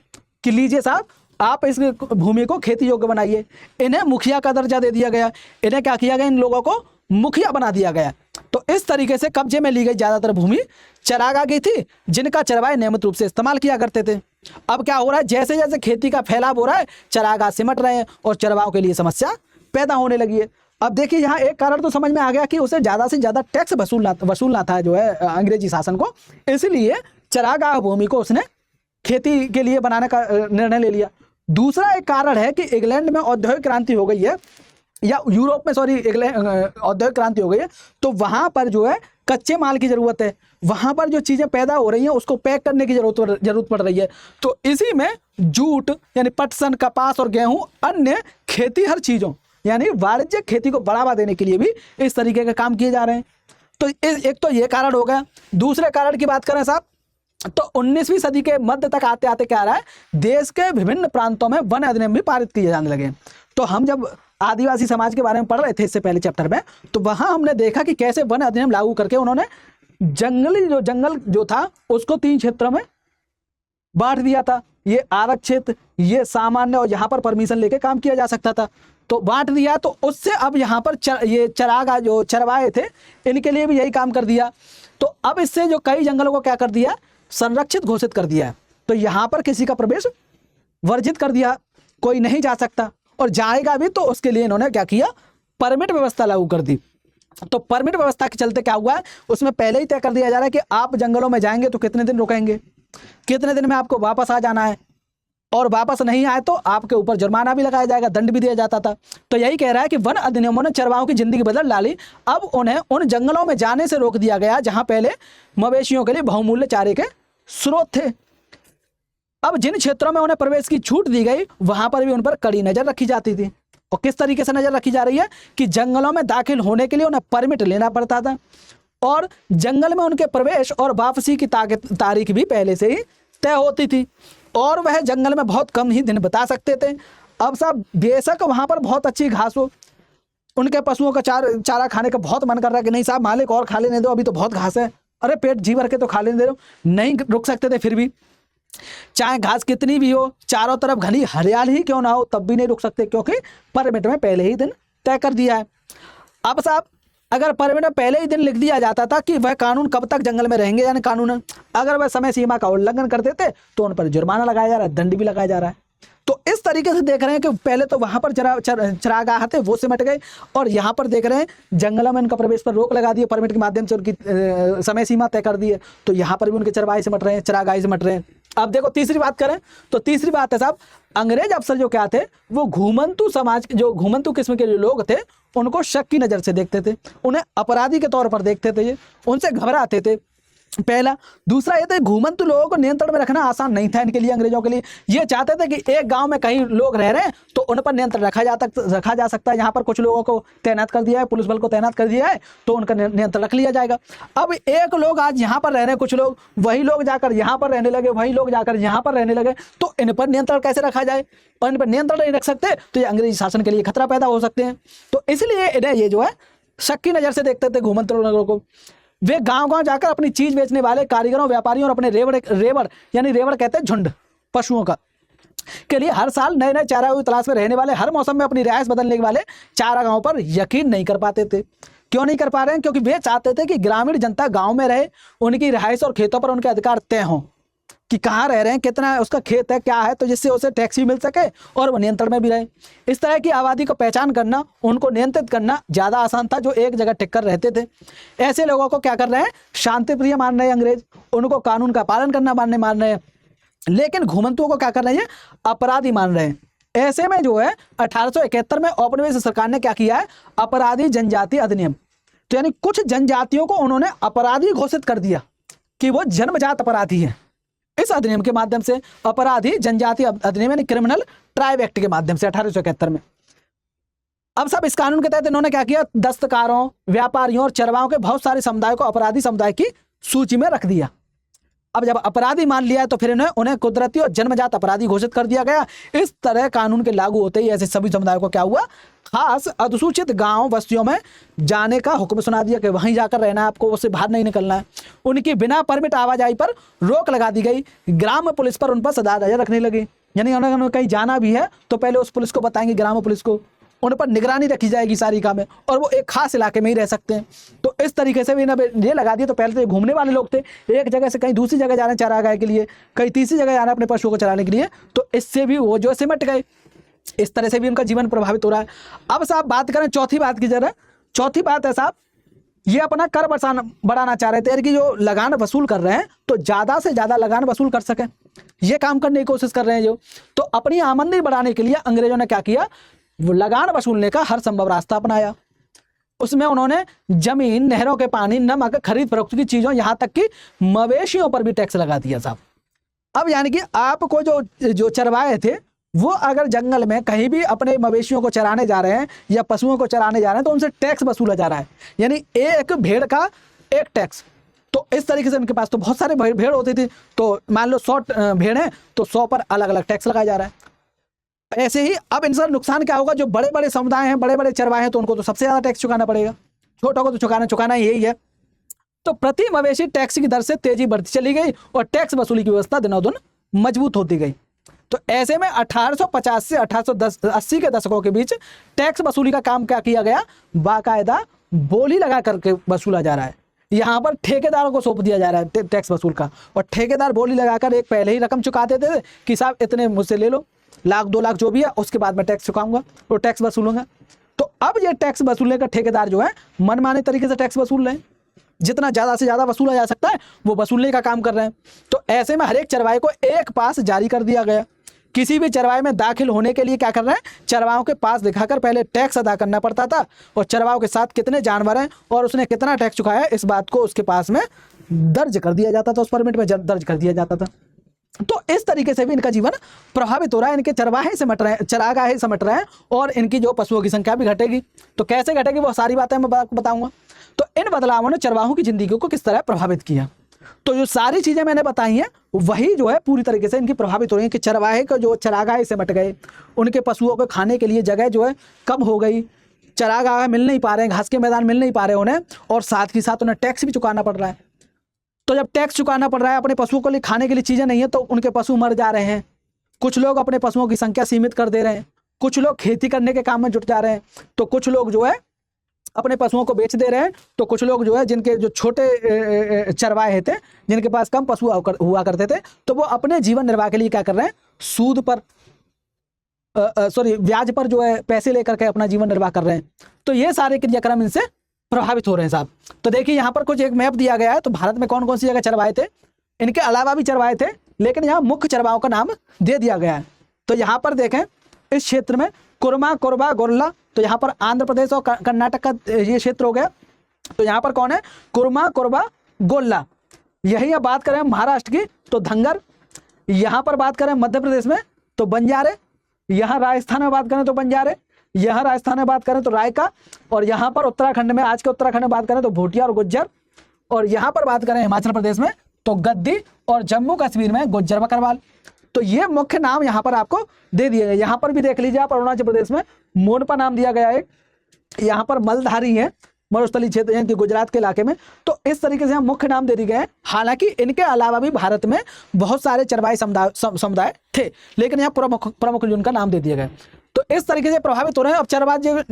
कि लीजिए साहब, आप इस भूमि को खेती योग्य बनाइए। इन्हें मुखिया का दर्जा दे दिया गया, इन्हें क्या किया गया, इन लोगों को मुखिया बना दिया गया। तो इस तरीके से कब्जे में ली गई ज्यादातर भूमि चरागाह की थी, जिनका चरवाहे नियमित रूप से इस्तेमाल किया करते थे। अब क्या हो रहा है, जैसे जैसे खेती का फैलाव हो रहा है, चरागाह सिमट रहे हैं और चरवाहों के लिए समस्या पैदा होने लगी है। अब देखिए, यहाँ एक कारण तो समझ में आ गया कि उसे ज्यादा से ज्यादा टैक्स वसूलना था जो है अंग्रेजी शासन को, इसलिए चरागाह भूमि को उसने खेती के लिए बनाने का निर्णय ले लिया। दूसरा एक कारण है कि इंग्लैंड में औद्योगिक क्रांति हो गई है, या यूरोप में औद्योगिक क्रांति हो गई है, तो वहां पर जो है कच्चे माल की जरूरत है, वहां पर जो चीजें पैदा हो रही हैं उसको पैक करने की जरूरत पड़ रही है। तो इसी में जूट यानी पटसन, कपास और गेहूं, अन्य खेती हर चीजों यानी वाणिज्यिक खेती को बढ़ावा देने के लिए भी इस तरीके के काम किए जा रहे हैं। तो एक तो ये कारण हो गया। दूसरे कारण की बात करें साहब, तो 19वीं सदी के मध्य तक आते आते क्या रहा है, देश के विभिन्न प्रांतों में वन अधिनियम भी पारित किए जाने लगे। तो हम जब आदिवासी समाज के बारे में पढ़ रहे थे इससे पहले चैप्टर में, तो वहां हमने देखा कि कैसे वन अधिनियम लागू करके उन्होंने जंगल जो था उसको 3 क्षेत्रों में बांट दिया था। ये आरक्षित, ये सामान्य, और यहाँ पर परमिशन लेके काम किया जा सकता था, तो बांट दिया। तो उससे अब यहाँ पर ये चरागा जो चरवाए थे इनके लिए भी यही काम कर दिया। तो अब इससे जो कई जंगलों को क्या कर दिया, संरक्षित घोषित कर दिया है। तो यहाँ पर किसी का प्रवेश वर्जित कर दिया, कोई नहीं जा सकता, और जाएगा भी तो उसके लिए इन्होंने क्या किया, परमिट व्यवस्था लागू कर दी। तो परमिट व्यवस्था के चलते क्या हुआ है, उसमें पहले ही तय कर दिया जा रहा है कि आप जंगलों में जाएंगे तो कितने दिन रुकेंगे, कितने दिन में आपको वापस आ जाना है, और वापस नहीं आए तो आपके ऊपर जुर्माना भी लगाया जाएगा, दंड भी दिया जाता था। तो यही कह रहा है कि वन अधिनियमों ने चरवाहों की जिंदगी बदल डाली। अब उन्हें उन जंगलों में जाने से रोक दिया गया जहां पहले मवेशियों के लिए बहुमूल्य चारे के स्रोत थे। अब जिन क्षेत्रों में उन्हें प्रवेश की छूट दी गई वहां पर भी उन पर कड़ी नजर रखी जाती थी। और किस तरीके से नजर रखी जा रही है कि जंगलों में दाखिल होने के लिए उन्हें परमिट लेना पड़ता था, और जंगल में उनके प्रवेश और वापसी की तारीख भी पहले से ही तय होती थी, और वह जंगल में बहुत कम ही दिन बिता सकते थे। अब साहब बेशक वहां पर बहुत अच्छी घास हो, उनके पशुओं का चारा खाने का बहुत मन कर रहा है कि नहीं साहब मालिक और खा लेने दो, अभी तो बहुत घास है, अरे पेट जी भर के तो खा लेने दे, नहीं रुक सकते थे। फिर भी चाहे घास कितनी भी हो, चारों तरफ घनी हरियाली ही क्यों ना हो, तब भी नहीं रुक सकते, क्योंकि परमिट में पहले ही दिन तय कर दिया है। अब साहब अगर परमिट में पहले ही दिन लिख दिया जाता था कि वह कानून कब तक जंगल में रहेंगे, यानी कानून अगर वह समय सीमा का उल्लंघन करते थे तो उन पर जुर्माना लगाया जा रहा है, दंड भी लगाया जा रहा है। तो इस तरीके से देख रहे हैं कि पहले तो वहां पर चरागाह थे वो सिमट गए, और यहाँ पर देख रहे हैं जंगलों में उनका प्रवेश पर रोक लगा दी है, परमिट के माध्यम से उनकी समय सीमा तय कर दी है। तो यहाँ पर भी उनके चरवाहे सिमट रहे हैं, चरागाही सिमट रहे हैं। अब देखो तीसरी बात करें तो तीसरी बात है साहब, अंग्रेज अफसर जो क्या थे, वो घूमंतु समाज जो घूमंतु किस्म के जो लोग थे उनको शक की नजर से देखते थे, उन्हें अपराधी के तौर पर देखते थे, उनसे घबराते थे, पहला। दूसरा ये था घूमंतु लोगों को नियंत्रण में रखना आसान नहीं था इनके लिए, अंग्रेजों के लिए। ये चाहते थे कि एक गांव में कहीं लोग रह रहे हैं तो उन पर नियंत्रण रखा जा सकता है। यहाँ पर कुछ लोगों को तैनात कर दिया है, पुलिस बल को तैनात कर दिया है, तो उनका नियंत्रण रख लिया जाएगा। अब एक लोग आज यहाँ पर रह रहे हैं, कुछ लोग, वही लोग जाकर यहाँ पर रहने लगे, वही लोग जाकर यहाँ पर रहने लगे, तो इन पर नियंत्रण कैसे रखा जाए, और इन पर नियंत्रण नहीं रख सकते तो ये अंग्रेजी शासन के लिए खतरा पैदा हो सकते हैं। तो इसलिए इन्हें ये जो है शक की नजर से देखते थे घूमंतु लोगों को। वे गांव-गांव जाकर अपनी चीज बेचने वाले कारीगरों, व्यापारियों और अपने रेवड़ कहते हैं झुंड पशुओं का के लिए हर साल नए नए चारागाहों की तलाश में रहने वाले, हर मौसम में अपनी रिहायश बदलने वाले चारागाहों पर यकीन नहीं कर पाते थे। क्यों नहीं कर पा रहे हैं? क्योंकि वे चाहते थे कि ग्रामीण जनता गांव में रहे, उनकी रिहायश और खेतों पर उनके अधिकार तय हों कि कहाँ रह रहे हैं, कितना उसका खेत है, क्या है, तो जिससे उसे टैक्स भी मिल सके और वो नियंत्रण में भी रहे। इस तरह की आबादी को पहचान करना, उनको नियंत्रित करना ज़्यादा आसान था, जो एक जगह टिक कर रहते थे। ऐसे लोगों को क्या कर रहे हैं, शांति प्रिय मान रहे हैं अंग्रेज, उनको कानून का पालन करना मान रहे हैं, लेकिन घुमंतुओं को क्या कर रहे हैं, अपराधी मान रहे हैं। ऐसे में जो है 1871 में औपनिवेशिक सरकार ने क्या किया है, अपराधी जनजाति अधिनियम, तो यानी कुछ जनजातियों को उन्होंने अपराधी घोषित कर दिया कि वो जन्मजात अपराधी है। इस अधिनियम के माध्यम से अपराधी जनजाति अधिनियम यानी क्रिमिनल ट्राइब एक्ट के माध्यम से 1871 में। अब सब इस कानून के तहत इन्होंने क्या किया, दस्तकारों, व्यापारियों और चरवाहों के बहुत सारे समुदाय को अपराधी समुदाय की सूची में रख दिया। अब जब अपराधी मान लिया तो फिर उन्हें कुदरती और जन्मजात अपराधी घोषित कर दिया गया। इस तरह कानून के लागू होते ही ऐसे सभी समुदायों को क्या हुआ, खास अधुसूचित गांव बस्तियों में जाने का हुक्म सुना दिया कि वहीं जाकर रहना है आपको, उससे बाहर नहीं निकलना है। उनकी बिना परमिट आवाजाही पर रोक लगा दी गई। ग्राम पुलिस पर उन पर सदा नजर रखने लगी, यानी उन्हें कहीं जाना भी है तो पहले उस पुलिस को बताएंगे, ग्राम पुलिस को, उन पर निगरानी रखी जाएगी सारी कामें, और वो एक खास इलाके में ही रह सकते हैं। तो इस तरीके से भी ना ये लगा दिया। तो पहले तो घूमने वाले लोग थे, एक जगह से कहीं दूसरी जगह जा रहे हैं चारागाह के लिए, कहीं तीसरी जगह जा रहे हैं अपने पशुओं को चराने के लिए, तो इससे भी वो जो सिमट गए। इस तरह से भी उनका जीवन प्रभावित हो रहा है। अब साहब बात करें चौथी बात की जरा। चौथी बात है साहब, ये अपना कर बढ़ाना चाह रहे थे कि जो लगान वसूल कर रहे हैं तो ज़्यादा से ज़्यादा लगान वसूल कर सकें, ये काम करने की कोशिश कर रहे हैं जो। तो अपनी आमदनी बढ़ाने के लिए अंग्रेजों ने क्या किया, वो लगान वसूलने का हर संभव रास्ता अपनाया। उसमें उन्होंने जमीन, नहरों के पानी, नमक, खरीद फरोख्त की चीजों, यहां तक कि मवेशियों पर भी टैक्स लगा दिया साहब। अब यानी कि आपको जो चरवाए थे वो अगर जंगल में कहीं भी अपने मवेशियों को चराने जा रहे हैं या पशुओं को चराने जा रहे हैं तो उनसे टैक्स वसूला जा रहा है। यानी एक भेड़ का एक टैक्स। तो इस तरीके से उनके पास तो बहुत सारे भेड़ होती थी, तो मान लो 100 भेड़ हैं तो 100 पर अलग अलग टैक्स लगाया जा रहा है। ऐसे ही अब इनसे नुकसान क्या होगा, जो बड़े बड़े समुदाय हैं, बड़े बड़े चरवाहे हैं, तो उनको तो सबसे ज़्यादा टैक्स चुकाना पड़ेगा, छोटों को तो चुकाना यही है। तो प्रति मवेशी टैक्स की दर से तेजी बढ़ती चली गई और टैक्स वसूली की व्यवस्था दिनों दिन मजबूत होती गई। तो ऐसे में 1850 से 1880 के दशकों के बीच टैक्स वसूली का काम क्या किया गया, बाकायदा बोली लगा करके वसूला जा रहा है। यहाँ पर ठेकेदारों को सौंप दिया जा रहा है टैक्स वसूल का, और ठेकेदार बोली लगाकर एक पहले ही रकम चुका देते थे कि साहब इतने मुझसे ले लो, लाख 2 लाख जो भी है, उसके बाद मैं टैक्स चुकाऊंगा और टैक्स वसूलूंगा। तो अब ये टैक्स वसूलने का ठेकेदार जो है मनमाने तरीके से टैक्स वसूल रहे हैं, जितना ज़्यादा से ज़्यादा वसूला जा सकता है वो वसूलने का काम कर रहे हैं। तो ऐसे में हर एक चरवाहे को एक पास जारी कर दिया गया। किसी भी चरवाहे में दाखिल होने के लिए क्या कर रहे हैं, चरवाहों के पास दिखाकर पहले टैक्स अदा करना पड़ता था, और चरवाहों के साथ कितने जानवर हैं और उसने कितना टैक्स चुकाया है, इस बात को उसके पास में दर्ज कर दिया जाता था, उस परमिट में दर्ज कर दिया जाता था। तो इस तरीके से भी इनका जीवन प्रभावित हो रहा है, इनके चरवाहे सिमट रहे हैं, चरागाह सिमट रहे हैं, और इनकी जो पशुओं की संख्या भी घटेगी। तो कैसे घटेगी वो सारी बातें मैं आपको बताऊंगा। तो इन बदलावों ने चरवाहों की जिंदगी को किस तरह प्रभावित किया, तो जो सारी चीजें मैंने बताई हैं वही जो है पूरी तरीके से इनकी प्रभावित हो रही है कि चरवाहे का जो चरागाह सिमट गए, उनके पशुओं को खाने के लिए जगह जो है कम हो गई, चरागाह मिल नहीं पा रहे हैं, घास के मैदान मिल नहीं पा रहे उन्हें, और साथ ही साथ उन्हें टैक्स भी चुकाना पड़ रहा है। तो जब टैक्स चुकाना पड़ रहा है, अपने पशुओं के लिए खाने के लिए चीज़ें नहीं है, तो उनके पशु मर जा रहे हैं। कुछ लोग अपने पशुओं की संख्या सीमित कर दे रहे हैं, कुछ लोग खेती करने के काम में जुट जा रहे हैं, तो कुछ लोग जो है अपने पशुओं को बेच दे रहे हैं, तो कुछ लोग जो है जिनके जो छोटे चरवाहे थे, जिनके पास कम पशु हुआ करते थे, तो वो अपने जीवन निर्वाह के लिए क्या कर रहे हैं, सूद पर ब्याज पर जो है पैसे लेकर के अपना जीवन निर्वाह कर रहे हैं। तो ये सारे क्रियाक्रम इनसे प्रभावित हो रहे हैं साहब। तो देखिए यहाँ पर कुछ एक मैप दिया गया है, तो भारत में कौन कौन सी जगह चरवाहे थे, इनके अलावा भी चरवाहे थे, लेकिन यहाँ मुख्य चरवाहों का नाम दे दिया गया है। तो यहाँ पर देखें इस क्षेत्र में कुरमा, कोरबा, गोरला, तो यहाँ पर आंध्र प्रदेश और कर्नाटक का ये क्षेत्र हो गया। तो यहाँ पर कौन है, कुरमा, कोरबा, गोल्ला। यही अब बात करें महाराष्ट्र की तो धंगर, यहाँ पर बात करें मध्य प्रदेश में तो बंजारे, यहाँ राजस्थान में बात करें तो बंजारे, यहाँ राजस्थान में बात करें तो रायका, और यहाँ पर उत्तराखंड में, आज के उत्तराखंड में बात करें तो भोटिया और गुज्जर, और यहाँ पर बात करें हिमाचल प्रदेश में तो गद्दी, और जम्मू कश्मीर में गुज्जर बकरवाल। तो ये मुख्य नाम यहाँ पर आपको दे दिए गए। यहाँ पर भी देख लीजिए आप, अरुणाचल प्रदेश में मोनपा नाम दिया गया है, यहाँ पर मलधारी है मरुस्थली क्षेत्र यानी कि गुजरात के इलाके में। तो इस तरीके से हम मुख्य नाम दे दिए गए हैं। हालांकि इनके अलावा भी भारत में बहुत सारे चरवाही समुदाय थे, लेकिन यहाँ प्रमुख उनका नाम दे दिया गया। तो इस तरीके से प्रभावित हो रहे हैं। अब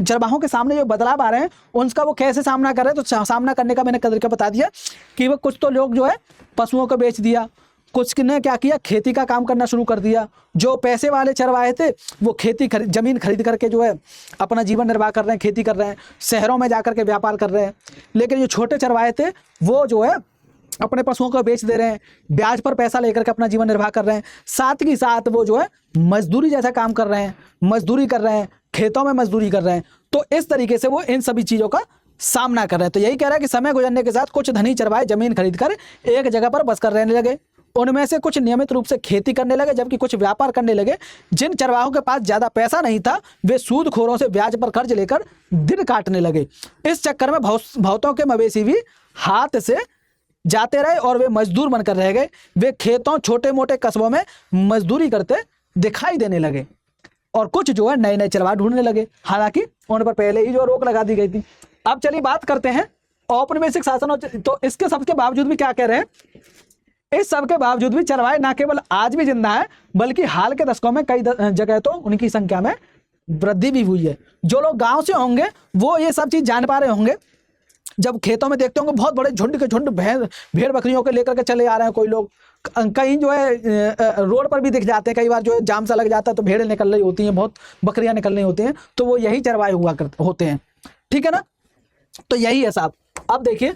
चरवाहों के सामने जो बदलाव आ रहे हैं उनका वो कैसे सामना कर रहे हैं, तो सामना करने का मैंने तरीका बता दिया कि वो कुछ तो लोग जो है पशुओं को बेच दिया, कुछ ने क्या किया, खेती का काम करना शुरू कर दिया। जो पैसे वाले चरवाहे थे वो जमीन खरीद करके जो है अपना जीवन निर्वाह कर रहे हैं, खेती कर रहे हैं, शहरों में जाकर के व्यापार कर रहे हैं। लेकिन जो छोटे चरवाहे थे वो जो है अपने पशुओं को बेच दे रहे हैं, ब्याज पर पैसा लेकर के अपना जीवन निर्वाह कर रहे हैं। साथ ही साथ वो जो है मजदूरी जैसा काम कर रहे हैं, मजदूरी कर रहे हैं, खेतों में मजदूरी कर रहे हैं। तो इस तरीके से वो इन सभी चीज़ों का सामना कर रहे हैं। तो यही कह रहा है कि समय गुजरने के साथ कुछ धनी चरवाहे जमीन खरीद कर एक जगह पर बस कर रहने लगे। उनमें से कुछ नियमित रूप से खेती करने लगे, जबकि कुछ व्यापार करने लगे। जिन चरवाहों के पास ज़्यादा पैसा नहीं था वे सूदखोरों से ब्याज पर कर्ज लेकर दिन काटने लगे। इस चक्कर में बहुतों के मवेशी भी हाथ से जाते रहे और वे मजदूर बनकर रह गए। वे खेतों, छोटे मोटे कस्बों में मजदूरी करते दिखाई देने लगे, और कुछ जो है नए नए चरवाहे ढूंढने लगे। हालांकि उन पर पहले ही जो रोक लगा दी गई थी। अब चलिए बात करते हैं औपनिवेशिक शासन। तो इसके सबके बावजूद भी क्या कह रहे हैं, इस सब के बावजूद भी चरवाहे न केवल आज भी जिंदा है, बल्कि हाल के दशकों में कई जगह तो उनकी संख्या में वृद्धि भी हुई है। जो लोग गांव से होंगे वो ये सब चीज जान पा रहे होंगे। जब खेतों में देखते होंगे बहुत बड़े झुंड के झुंड भेड़ बकरियों के लेकर के चले आ रहे हैं। कोई लोग कहीं जो है रोड पर भी दिख जाते हैं, कई बार जो है जाम सा लग जाता है तो भेड़ें निकल रही होती हैं, बहुत बकरियां निकल रही होती हैं, तो वो यही चरवाहे होते हैं। ठीक है ना, तो यही है साहब। अब देखिए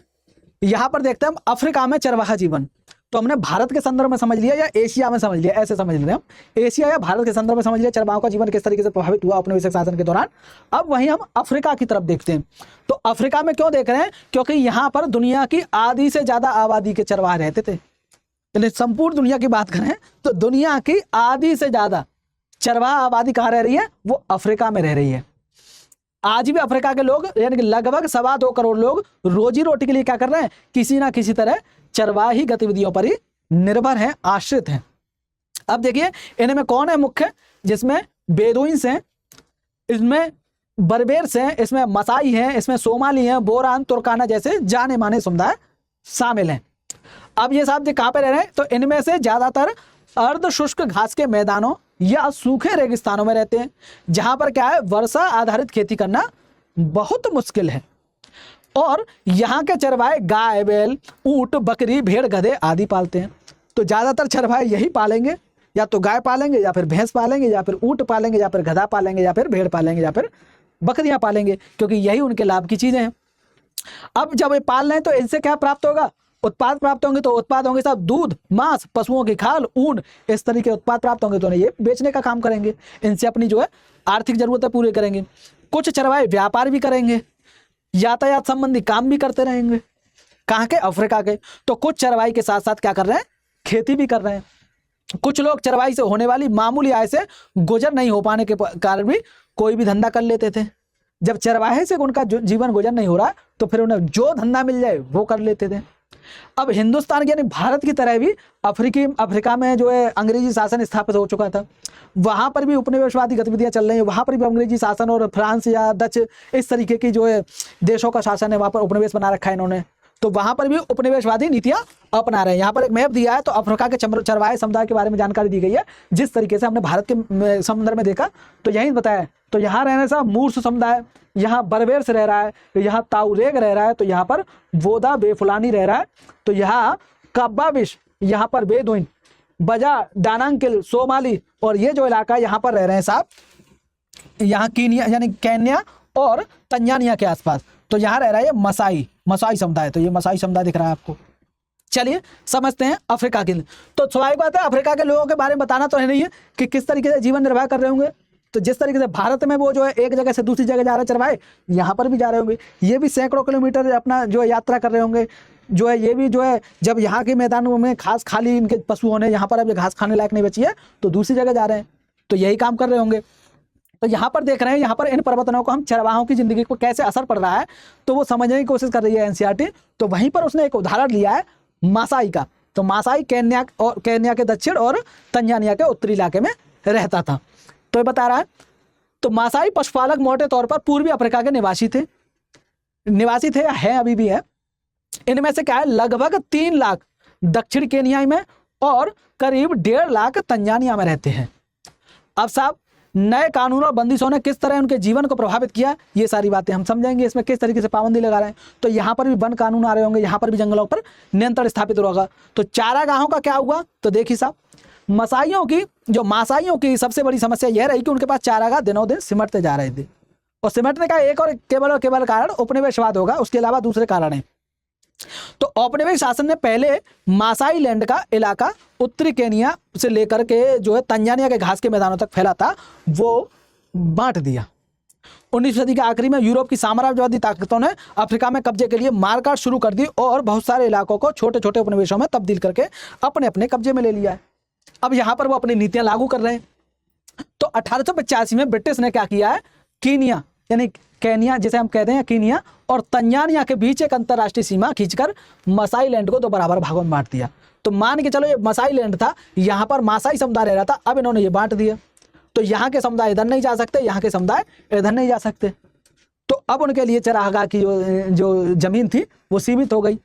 यहाँ पर देखते हैं हम अफ्रीका में चरवाहा जीवन। तो हमने भारत के संदर्भ में समझ लिया या एशिया में समझ लिया, ऐसे समझ लेते हैं हम। एशिया या भारत के संदर्भ में समझ लिया चरवाहों का जीवन किस तरीके से प्रभावित हुआ औपनिवेशिक शासन के दौरान। अब वहीं हम अफ्रीका की तरफ देखते हैं। तो अफ्रीका में क्यों देख रहे हैं, क्योंकि यहाँ पर दुनिया की आधी से ज्यादा आबादी के चरवाहे रहते थे। यानी संपूर्ण दुनिया की बात करें तो दुनिया की आधी से ज्यादा चरवाहा आबादी कहाँ रह रही है, वो अफ्रीका में रह रही है। आज भी अफ्रीका के लोग यानी कि लगभग 2.25 करोड़ लोग रोजी रोटी के लिए क्या कर रहे हैं, किसी ना किसी तरह चरवाही गतिविधियों पर ही निर्भर हैं, आश्रित हैं। अब देखिए इनमें कौन है मुख्य, जिसमें बेदुइन्स हैं, इसमें बर्बेर्स हैं, इसमें मसाई हैं, इसमें सोमाली हैं, बोरान, तुर्काना जैसे जाने माने समुदाय शामिल हैं। अब ये साहब कहाँ पे रह रहे हैं, तो इनमें से ज्यादातर अर्ध शुष्क घास के मैदानों या सूखे रेगिस्तानों में रहते हैं, जहां पर क्या है, वर्षा आधारित खेती करना बहुत मुश्किल है। और यहाँ के चरवाहे गाय, बैल, ऊंट, बकरी, भेड़, गधे आदि पालते हैं। तो ज्यादातर चरवाहे यही पालेंगे, या तो गाय पालेंगे, या फिर भैंस पालेंगे, या फिर ऊंट पालेंगे, या फिर गधा पालेंगे, या फिर भेड़ पालेंगे, या फिर बकरियां पालेंगे, क्योंकि यही उनके लाभ की चीजें हैं। अब जब ये पाल रहे हैं तो इनसे क्या प्राप्त होगा, उत्पाद प्राप्त होंगे। तो उत्पाद होंगे साहब दूध, मांस, पशुओं की खाल, ऊन, इस तरीके के उत्पाद प्राप्त होंगे, तो ये बेचने का काम करेंगे, इनसे अपनी जो है आर्थिक जरूरतें पूरी करेंगे। कुछ चरवाहे व्यापार भी करेंगे, यातायात संबंधी काम भी करते रहेंगे, कहाँ के, अफ्रीका के। तो कुछ चरवाही के साथ साथ क्या कर रहे हैं, खेती भी कर रहे हैं। कुछ लोग चरवाही से होने वाली मामूली आय से गुजर नहीं हो पाने के कारण भी कोई भी धंधा कर लेते थे। जब चरवाहे से उनका जीवन गुजर नहीं हो रहा तो फिर उन्हें जो धंधा मिल जाए वो कर लेते थे। अब हिंदुस्तान यानी भारत की तरह भी अफ्रीका में जो है अंग्रेजी शासन स्थापित हो चुका था। वहां पर भी उपनिवेशवादी गतिविधियां चल रही हैं, वहां पर भी अंग्रेजी शासन और फ्रांस या डच इस तरीके की जो है देशों का शासन है, वहां पर उपनिवेश बना रखा है इन्होंने। तो वहां पर भी उपनिवेशवादी नीतियां अपना रहे हैं। यहाँ पर एक मैप दिया है, तो अफ्रीका के चरवाहे समुदाय के बारे में जानकारी दी गई है। जिस तरीके से हमने भारत के समुद्र में देखा तो यही बताया। तो यहाँ रहने से मूर्स समुदाय, यहाँ बर्बेर्स रह रहा है, यहाँ ताउरेग रह रहा है, तो यहाँ पर वोदा बेफुलानी रह रहा है, तो यहाँ कब्बाबिश, यहाँ पर बेदुइन, बजा, डानांकिल, सोमाली, और ये जो इलाका यहाँ पर रह रहे हैं साहब, यहाँ कीनिया यानी केन्या और तंजानिया के आसपास, तो यहाँ रह रहा है ये मसाई समुदाय। तो ये मसाई समुदाय दिख रहा है आपको। चलिए समझते हैं अफ्रीका के लिए। तो स्वाभाविक बात है, अफ्रीका के लोगों के बारे में बताना तो है नहीं है कि किस तरीके से जीवन निर्वाह कर रहे होंगे। तो जिस तरीके से भारत में वो जो है एक जगह से दूसरी जगह जा रहे चरवाहे, यहाँ पर भी जा रहे होंगे। ये भी सैकड़ों किलोमीटर अपना जो है यात्रा कर रहे होंगे। जो है ये भी जो है जब यहाँ के मैदानों में घास खाली इनके पशुओं ने, यहाँ पर अब घास खाने लायक नहीं बची है, तो दूसरी जगह जा रहे हैं, तो यही काम कर रहे होंगे। तो यहाँ पर देख रहे हैं, यहाँ पर इन परिवर्तनों को हम चरवाहों की जिंदगी को कैसे असर पड़ रहा है, तो वो समझने की कोशिश कर रही है एनसीईआरटी। तो वहीं पर उसने एक उदाहरण लिया है मासाई का। तो मासाई केन्या के दक्षिण और तंजानिया के उत्तरी इलाके में रहता था। तो ये बता रहा है, तो मासाई पशुपालक मोटे तौर पर पूर्वी अफ्रीका के निवासी थे या है, अभी भी है। इनमें से क्या है, लगभग 3 लाख दक्षिण केन्या में और करीब 1.5 लाख तंजानिया में रहते हैं। अब साहब नए कानून और बंदिशों ने किस तरह उनके जीवन को प्रभावित किया, ये सारी बातें हम समझेंगे। इसमें किस तरीके से पाबंदी लगा रहे हैं, तो यहाँ पर भी वन कानून आ रहे होंगे, यहाँ पर भी जंगलों पर नियंत्रण स्थापित होगा। तो चारागाहों का क्या हुआ, तो देखिए साहब, मासाइयों की सबसे बड़ी समस्या यह रही कि उनके पास चारागाह दिनों दिन सिमटते जा रहे थे। और सिमटने का एक और केवल कारण उपनिवेशवाद होगा, उसके अलावा दूसरे कारण हैं। तो औपनिवेशिक शासन ने पहले मासाई लैंड का इलाका उत्तरी केन्या से लेकर के जो है तंजानिया के घास के मैदानों तक फैला था, वो बांट दिया। 19वीं सदी के आखिरी में यूरोप की साम्राज्यवादी ताकतों ने अफ्रीका में कब्जे के लिए मारकाट शुरू कर दी और बहुत सारे इलाकों को छोटे छोटे उपनिवेशों में तब्दील करके अपने अपने कब्जे में ले लिया है। अब यहाँ पर वो अपनी नीतियां लागू कर रहे हैं। तो 1885 में ब्रिटिश ने क्या किया है, कीनिया यानी केन्या जिसे हम कहते हैं कीनिया और तंजानिया के बीच एक अंतरराष्ट्रीय सीमा खींचकर मसाई लैंड को 2 बराबर भागों में बांट दिया। तो मान के चलो ये मसाई लैंड था, यहाँ पर मासाई समुदाय रह रहा था, अब इन्होंने ये बांट दिया। तो यहाँ के समुदाय इधर नहीं जा सकते, यहाँ के समुदाय इधर नहीं जा सकते। तो अब उनके लिए चरागाह की जो जमीन थी वो सीमित हो गई।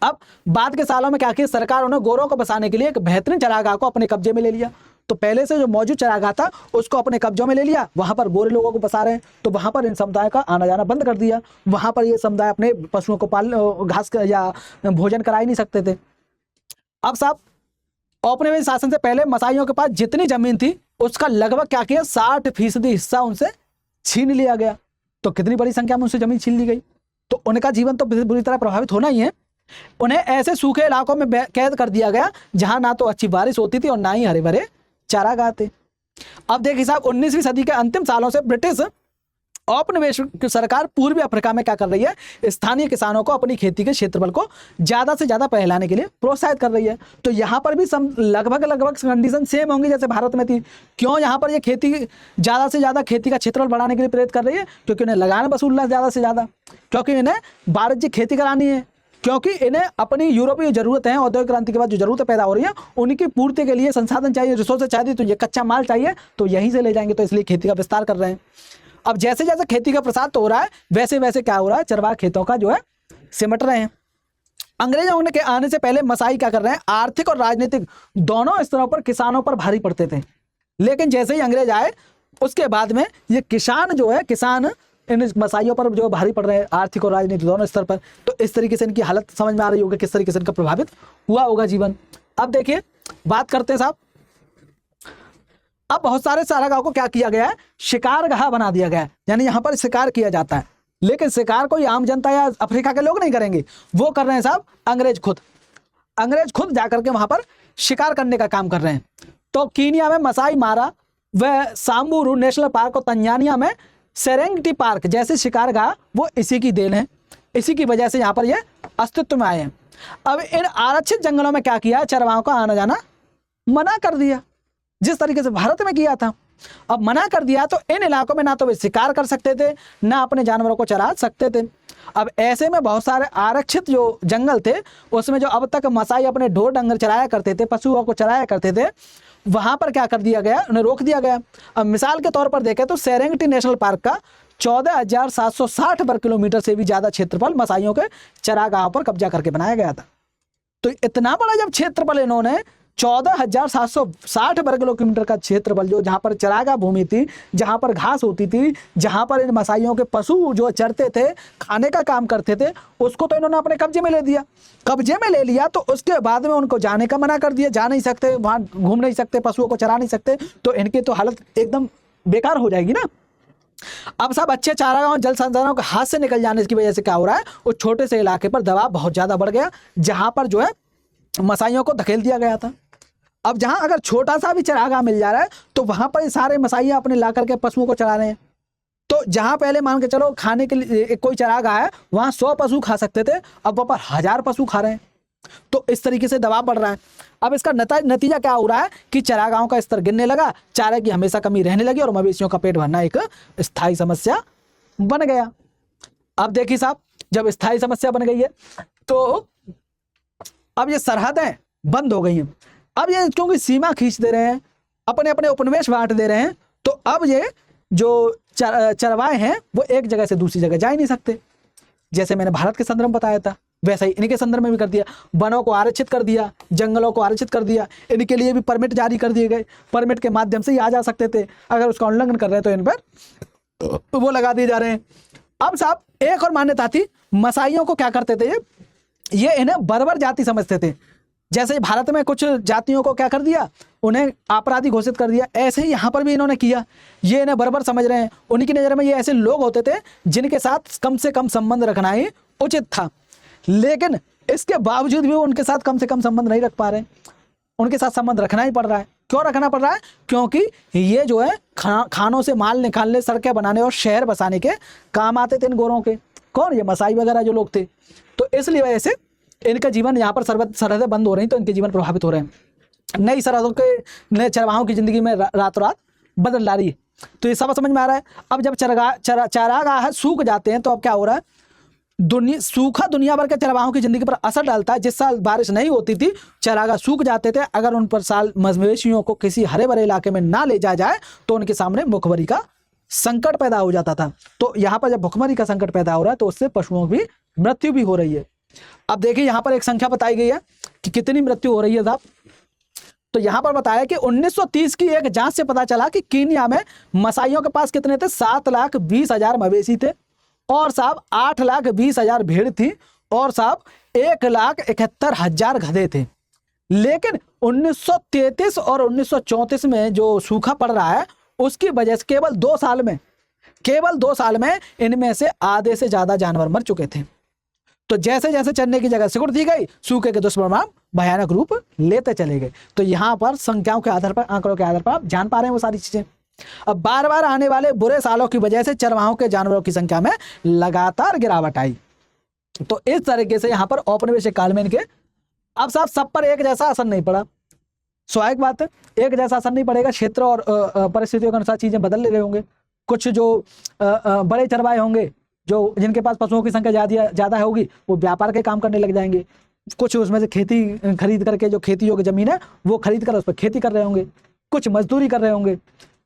अब बाद के सालों में क्या किया, सरकार ने गोरों को बसाने के लिए एक बेहतरीन चरागाह को अपने कब्जे में ले लिया। तो पहले से जो मौजूद चरागाह था उसको अपने कब्जों में ले लिया, वहां पर गोरे लोगों को बसा रहे हैं। तो वहां पर इन समुदाय का आना जाना बंद कर दिया। वहां पर ये समुदाय अपने पशुओं को घास या भोजन करा ही नहीं सकते थे। अब साहब औपनिवेशिक शासन से पहले मसाइयों के पास जितनी जमीन थी उसका लगभग क्या किया, 60% हिस्सा उनसे छीन लिया गया। तो कितनी बड़ी संख्या में उनसे जमीन छीन ली गई। तो उनका जीवन तो बुरी तरह प्रभावित होना ही है। उन्हें ऐसे सूखे इलाकों में कैद कर दिया गया जहां ना तो अच्छी बारिश होती थी और ना ही हरे भरे चारागाह थे। अब देखिए साहब 19वीं सदी के अंतिम सालों से ब्रिटिश औपनिवेशिक सरकार पूर्वी अफ्रीका में क्या कर रही है, स्थानीय किसानों को अपनी खेती के क्षेत्रफल को ज्यादा से ज्यादा फैलाने के लिए प्रोत्साहित कर रही है। तो यहाँ पर भी लगभग कंडीशन सेम होंगी जैसे भारत में थी। क्यों यहाँ पर ये खेती ज्यादा से ज्यादा खेती का क्षेत्रफल बढ़ाने के लिए प्रेरित कर रही है? क्योंकि उन्हें लगान वसूलना ज्यादा से ज्यादा, क्योंकि इन्हें वाणिज्यिक खेती करानी है, क्योंकि इन्हें अपनी यूरोपीय जरूरत है, औद्योगिक क्रांति के बाद जो जरूरतें पैदा हो रही है उनकी पूर्ति के लिए संसाधन चाहिए, रिसोर्सेज चाहिए, तो ये कच्चा माल चाहिए तो यहीं से ले जाएंगे, तो इसलिए खेती का विस्तार कर रहे हैं। अब जैसे जैसे खेती का प्रसार तो हो रहा है वैसे वैसे क्या हो रहा है, चरवाहा खेतों का जो है सिमट रहे हैं। अंग्रेजों के आने से पहले मसाई क्या कर रहे हैं, आर्थिक और राजनीतिक दोनों स्तरों पर किसानों पर भारी पड़ते थे। लेकिन जैसे ही अंग्रेज आए उसके बाद में ये किसान जो है, किसान इन मसाइयों पर जो भारी पड़ रहे हैं आर्थिक और राजनीतिक दोनों स्तर पर। तो इस तरीके से इनकी हालत समझ में आ रही होगी, किस तरीके से इनका प्रभावित हुआ होगा जीवन। अब देखिए बात करते हैं साहब, अब बहुत सारे चारागाहों को क्या किया गया है, शिकारगाह बना दिया गया है, यानी यहाँ पर शिकार किया जाता है। लेकिन शिकार कोई आम जनता या अफ्रीका के लोग नहीं करेंगे, वो कर रहे हैं साहब अंग्रेज खुद। अंग्रेज खुद जाकर के वहां पर शिकार करने का काम कर रहे हैं। तो कीनिया में मसाई मारा व साम्बूरू नेशनल पार्क और तंजानिया में सेरेंगेटी पार्क जैसे शिकारगाह वो इसी की देन है, इसी की वजह से यहाँ पर ये अस्तित्व में आए हैं। अब इन आरक्षित जंगलों में क्या किया, चरवाहों का आना जाना मना कर दिया, जिस तरीके से भारत में किया था। अब मना कर दिया तो इन इलाकों में ना तो वे शिकार कर सकते थे, ना अपने जानवरों को चरा सकते थे। अब ऐसे में बहुत सारे आरक्षित जो जंगल थे उसमें जो अब तक मसाई अपने ढोर डंगर चराया करते थे, पशुओं को चराया करते थे, वहां पर क्या कर दिया गया, उन्हें रोक दिया गया। अब मिसाल के तौर पर देखें तो सेरेंगेटी नेशनल पार्क का 14,760 वर्ग किलोमीटर से भी ज्यादा क्षेत्रफल मसाइयों के चरागाहों पर कब्जा करके बनाया गया था। तो इतना बड़ा जब क्षेत्रफल इन्होंने 14,760 वर्ग किलोमीटर का क्षेत्रफल जो जहां पर चरागाह भूमि थी, जहां पर घास होती थी, जहां पर इन मसाइयों के पशु जो चरते थे, खाने का काम करते थे, उसको तो इन्होंने अपने कब्जे में ले दिया। कब्जे में ले लिया तो उसके बाद में उनको जाने का मना कर दिया, जा नहीं सकते, वहां घूम नहीं सकते, पशुओं को चरा नहीं सकते, तो इनकी तो हालत एकदम बेकार हो जाएगी ना। अब सब अच्छे चारागाह जल संसाधनों के हाथ से निकल जाने की वजह से क्या हो रहा है, उस छोटे से इलाके पर दबाव बहुत ज्यादा बढ़ गया, जहां पर जो है मसाइयों को धकेल दिया गया था। अब जहां अगर छोटा सा भी चरागाह मिल जा रहा है तो वहां पर सारे मसाइयां अपने ला करके पशुओं को चरा रहे हैं। तो जहां पहले मान के चलो खाने के लिए कोई चरागाह है, वहां 100 पशु खा सकते थे, अब वहां पर 1000 पशु खा रहे हैं। तो इस तरीके से दबाव बढ़ रहा है। अब इसका नतीजा क्या हो रहा है कि चरागाहों का स्तर गिरने लगा, चारे की हमेशा कमी रहने लगी और मवेशियों का पेट भरना एक स्थायी समस्या बन गया। अब देखिए साहब, जब स्थायी समस्या बन गई है तो अब ये सरहदें बंद हो गई हैं। अब ये क्योंकि सीमा खींच दे रहे हैं, अपने अपने उपनिवेश बांट दे रहे हैं, तो अब ये जो चरवाहे हैं वो एक जगह से दूसरी जगह जा ही नहीं सकते। जैसे मैंने भारत के संदर्भ में बताया था वैसा ही इनके संदर्भ में भी कर दिया, वनों को आरक्षित कर दिया, जंगलों को आरक्षित कर दिया, इनके लिए भी परमिट जारी कर दिए गए, परमिट के माध्यम से ही आ जा सकते थे, अगर उसका उल्लंघन कर रहे हैं तो इन पर वो लगा दिए जा रहे हैं। अब साहब एक और मान्यता थी, मसाइयों को क्या करते थे, ये इन्हें बर्बर जाति समझते थे। जैसे भारत में कुछ जातियों को क्या कर दिया, उन्हें अपराधी घोषित कर दिया, ऐसे ही यहाँ पर भी इन्होंने किया। ये इन्हें बर्बर समझ रहे हैं। उनकी नज़र में ये ऐसे लोग होते थे जिनके साथ कम से कम संबंध रखना ही उचित था, लेकिन इसके बावजूद भी उनके साथ कम से कम संबंध नहीं रख पा रहे, उनके साथ संबंध रखना ही पड़ रहा है। क्यों रखना पड़ रहा है? क्योंकि ये जो है खानों से माल निकालने, सड़कें बनाने और शहर बसाने के काम आते थे इन गोरों के। कौन? ये मसाई वगैरह जो लोग थे। तो इसलिए वजह से इनका जीवन यहाँ पर सरहदें बंद हो रही, तो इनके जीवन प्रभावित हो रहे हैं। नई सरहदों के नए चरवाहों की जिंदगी में रातों रात बदल ला रही है। तो ये सब समझ में आ रहा है। अब जब चारागाह सूख जाते हैं तो अब क्या हो रहा है, सूखा दुनिया भर के चरवाहों की जिंदगी पर असर डालता है। जिस साल बारिश नहीं होती थी, चरागाह सूख जाते थे, अगर उन पर साल मवेशियों को किसी हरे भरे इलाके में ना ले जाया जाए तो उनके सामने भुखमरी का संकट पैदा हो जाता था। तो यहाँ पर जब भुखमरी का संकट पैदा हो रहा है तो उससे पशुओं की मृत्यु भी हो रही है। अब देखिए यहाँ पर एक संख्या बताई गई है कि कितनी मृत्यु हो रही है साहब। तो यहाँ पर बताया कि 1930 की एक जांच से पता चला कि कीनिया में मसाइयों के पास कितने थे, 7,20,000 मवेशी थे, और साहब 8,20,000 भेड़ थी, और साहब 1,71,000 गधे थे। लेकिन 1933 और 1934 में जो सूखा पड़ रहा है उसकी वजह से केवल 2 साल में इनमें से आधे से ज्यादा जानवर मर चुके थे। तो जैसे जैसे चरने की जगह सिकुड़ दी गई, सूखे के दुष्परिणाम भयानक रूप लेते चले गए। तो यहाँ पर संख्याओं के आधार पर, आंकड़ों के आधार पर आप जान पा रहे हैं वो सारी चीजें। अब बार बार आने वाले बुरे सालों की वजह से चरवाहों के जानवरों की संख्या में लगातार गिरावट आई। तो इस तरीके से यहाँ पर औपनिवेशिक काल में इनके अब साहब सब पर एक जैसा असर नहीं पड़ा। स्वाभाविक बात है, एक जैसा असर नहीं पड़ेगा, क्षेत्र और परिस्थितियों के अनुसार चीजें बदल रहे होंगे। कुछ जो बड़े चरवाहे होंगे, जो जिनके पास पशुओं की संख्या ज़्यादा होगी, वो व्यापार के काम करने लग जाएंगे। कुछ उसमें से खेती खरीद करके, जो खेती योग्य जमीन है वो खरीद कर उस पर खेती कर रहे होंगे, कुछ मजदूरी कर रहे होंगे,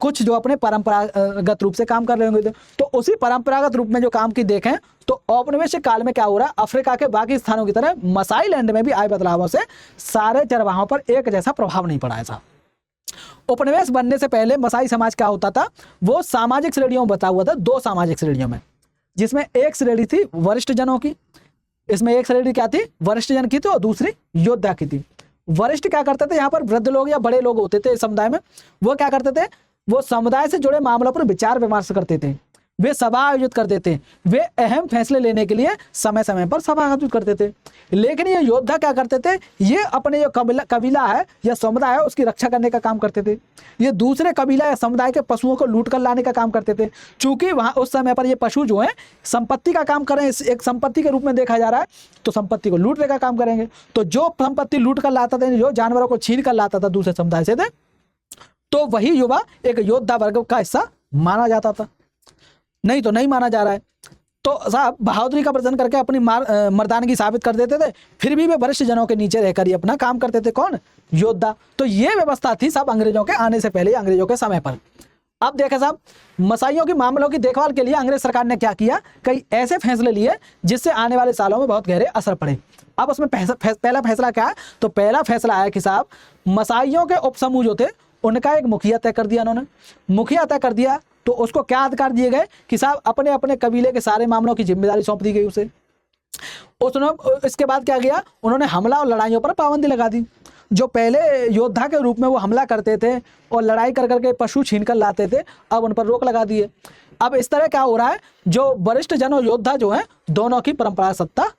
कुछ जो अपने परंपरागत रूप से काम कर रहे होंगे। तो उसी परंपरागत रूप में जो काम की देखें तो औपनिवेशिक काल में क्या हो रहा है, अफ्रीका के बाकी स्थानों की तरह मसाई लैंड में भी आए बदलावों से सारे चरवाहों पर एक जैसा प्रभाव नहीं पड़ा है साहब। उपनिवेश बनने से पहले मसाई समाज क्या होता था, वो सामाजिक श्रेणियों में बता हुआ था, दो सामाजिक श्रेणियों में, जिसमें एक श्रेणी थी वरिष्ठ जनों की। इसमें एक श्रेणी क्या थी, वरिष्ठ जन की थी, और दूसरी योद्धा की थी। वरिष्ठ क्या करते थे, यहाँ पर वृद्ध लोग या बड़े लोग होते थे समुदाय में, वो क्या करते थे, वो समुदाय से जुड़े मामलों पर विचार विमर्श करते थे, वे सभा आयोजित करते थे, वे अहम फैसले लेने के लिए समय समय पर सभा आयोजित करते थे। लेकिन ये योद्धा क्या करते थे, ये अपने जो कबीला है या समुदाय है उसकी रक्षा करने का काम करते थे। ये दूसरे कबीला या समुदाय के पशुओं को लूट कर लाने का काम करते थे। चूंकि वहां उस समय पर ये पशु जो है संपत्ति का काम कर रहे हैं, एक संपत्ति के रूप में देखा जा रहा है, तो संपत्ति को लूटने का काम करेंगे। तो जो संपत्ति लूट कर लाता था, जो जानवरों को छीन कर लाता था दूसरे समुदाय से थे, तो वही युवा एक योद्धा वर्ग का हिस्सा माना जाता था। नहीं तो नहीं माना जा रहा है। तो साहब बहादुरी का प्रदर्शन करके अपनी मर्दानगी साबित कर देते थे, फिर भी वे वरिष्ठ जनों के नीचे रहकर ही अपना काम करते थे। कौन, योद्धा। तो ये व्यवस्था थी साहब अंग्रेजों के आने से पहले, अंग्रेजों के समय पर। अब देखें साहब, मसाइयों के मामलों की देखभाल के लिए अंग्रेज सरकार ने क्या किया, कई ऐसे फैसले लिए जिससे आने वाले सालों में बहुत गहरे असर पड़े। अब उसमें पहला फैसला क्या है, तो पहला फैसला है कि साहब मसाइयों के उपसमूह जो थे उनका एक मुखिया तय कर दिया। उन्होंने मुखिया तय कर दिया, तो उसको क्या अधिकार दिए गए कि साहब अपने अपने कबीले के सारे मामलों की जिम्मेदारी सौंप दी गई उसे। इसके बाद क्या किया, उन्होंने हमला और लड़ाइयों पर पाबंदी लगा दी। जो पहले योद्धा के रूप में वो हमला करते थे और लड़ाई कर करके पशु छीन कर लाते थे, अब उन पर रोक लगा दिए। अब इस तरह क्या हो रहा है, जो वरिष्ठ जन और योद्धा जो है दोनों की परंपरा सत्ता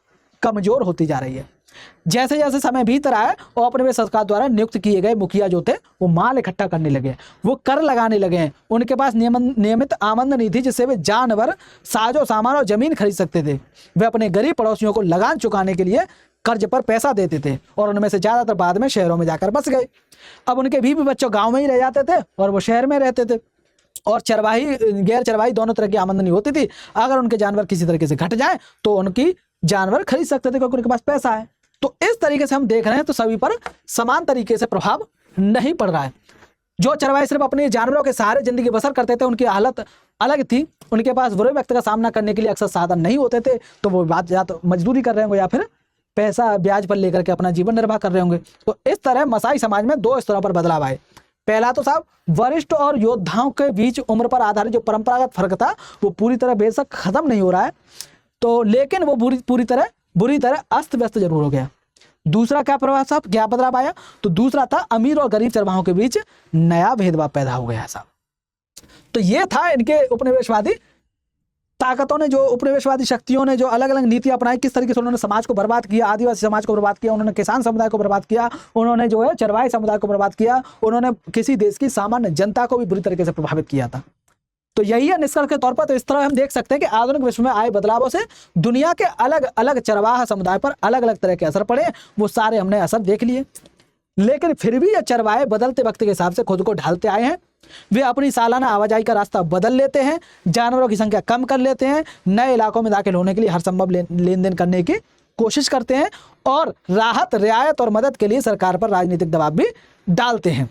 कमजोर होती जा रही है। जैसे जैसे समय बीत रहा है, औपनिवेश सरकार द्वारा नियुक्त किए गए मुखिया जो थे वो माल इकट्ठा करने लगे, वो कर लगाने लगे हैं। उनके पास नियमित आमदनी नहीं थी जिससे वे जानवर, साजो सामान और जमीन खरीद सकते थे। वे अपने गरीब पड़ोसियों को लगान चुकाने के लिए कर्ज पर पैसा देते थे, और उनमें से ज्यादातर बाद में शहरों में जाकर बस गए। अब उनके भी बच्चों गाँव में ही रह जाते थे और वो शहर में रहते थे। और चरवाही गैर चरवाही दोनों तरह की आमदनी होती थी। अगर उनके जानवर किसी तरीके से घट जाए तो उनकी जानवर खरीद सकते थे क्योंकि उनके पास पैसा है। तो इस तरीके से हम देख रहे हैं, तो सभी पर समान तरीके से प्रभाव नहीं पड़ रहा है। जो चरवाहे सिर्फ अपने जानवरों के सहारे जिंदगी बसर करते थे, उनकी हालत अलग थी। उनके पास बुरे वक्त का सामना करने के लिए अक्सर साधन नहीं होते थे, तो वो बात या तो मजदूरी कर रहे होंगे या फिर पैसा ब्याज पर लेकर के अपना जीवन निर्वाह कर रहे होंगे। तो इस तरह मसाई समाज में दो स्तरों पर बदलाव आए। पहला तो साहब वरिष्ठ और योद्धाओं के बीच उम्र पर आधारित जो परंपरागत फर्क था वो पूरी तरह बेशक खत्म नहीं हो रहा है, तो लेकिन वो बुरी तरह अस्त व्यस्त जरूर हो गया। दूसरा क्या प्रभाव साहब, क्या बदलाव आया, तो दूसरा था अमीर और गरीब चरवाहों के बीच नया भेदभाव पैदा हो गया साहब। तो ये था इनके उपनिवेशवादी ताकतों ने, जो उपनिवेशवादी शक्तियों ने जो अलग अलग नीतियां अपनाई, किस तरीके से उन्होंने समाज को बर्बाद किया, आदिवासी समाज को बर्बाद किया, उन्होंने किसान समुदाय को बर्बाद किया, उन्होंने जो है चरवाही समुदाय को बर्बाद किया, उन्होंने किसी देश की सामान्य जनता को भी बुरी तरीके से प्रभावित किया था। तो यही है निष्कर्ष के तौर पर। तो इस तरह हम देख सकते हैं कि आधुनिक विश्व में आए बदलावों से दुनिया के अलग अलग चरवाहा समुदाय पर अलग अलग तरह के असर पड़े। वो सारे हमने असर देख लिए, लेकिन फिर भी ये चरवाहे बदलते वक्त के हिसाब से खुद को ढालते आए हैं। वे अपनी सालाना आवाजाही का रास्ता बदल लेते हैं, जानवरों की संख्या कम कर लेते हैं, नए इलाकों में दाखिल होने के लिए हर संभव लेन देन करने की कोशिश करते हैं, और राहत, रियायत और मदद के लिए सरकार पर राजनीतिक दबाव भी डालते हैं।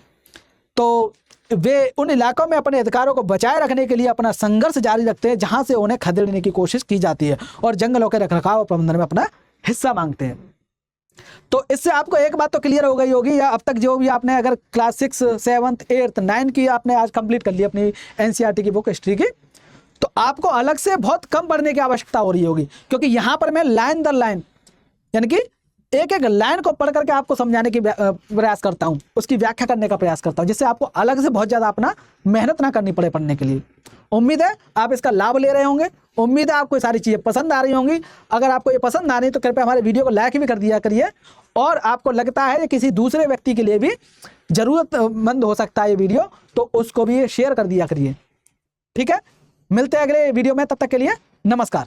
तो वे उन इलाकों में अपने अधिकारों को बचाए रखने के लिए अपना संघर्ष जारी रखते हैं जहां से उन्हें खदेड़ने की कोशिश की जाती है, और जंगलों के रखरखाव और प्रबंधन में अपना हिस्सा मांगते हैं। तो इससे आपको एक बात तो क्लियर हो गई होगी, या अब तक जो भी आपने अगर क्लास 6, 7, 8, 9 की आपने आज कंप्लीट कर ली अपनी एनसीईआरटी की बुक हिस्ट्री की, तो आपको अलग से बहुत कम पढ़ने की आवश्यकता हो रही होगी, क्योंकि यहाँ पर मैं लाइन दर लाइन यानी कि एक एक लाइन को पढ़ करके आपको समझाने की प्रयास करता हूँ, उसकी व्याख्या करने का प्रयास करता हूँ, जिससे आपको अलग से बहुत ज़्यादा अपना मेहनत ना करनी पड़े पढ़ने के लिए। उम्मीद है आप इसका लाभ ले रहे होंगे, उम्मीद है आपको ये सारी चीज़ें पसंद आ रही होंगी। अगर आपको ये पसंद आ रही तो कृपया हमारे वीडियो को लाइक भी कर दिया करिए, और आपको लगता है कि किसी दूसरे व्यक्ति के लिए भी ज़रूरतमंद हो सकता है ये वीडियो, तो उसको भी शेयर कर दिया करिए। ठीक है, मिलते हैं अगले वीडियो में, तब तक के लिए नमस्कार।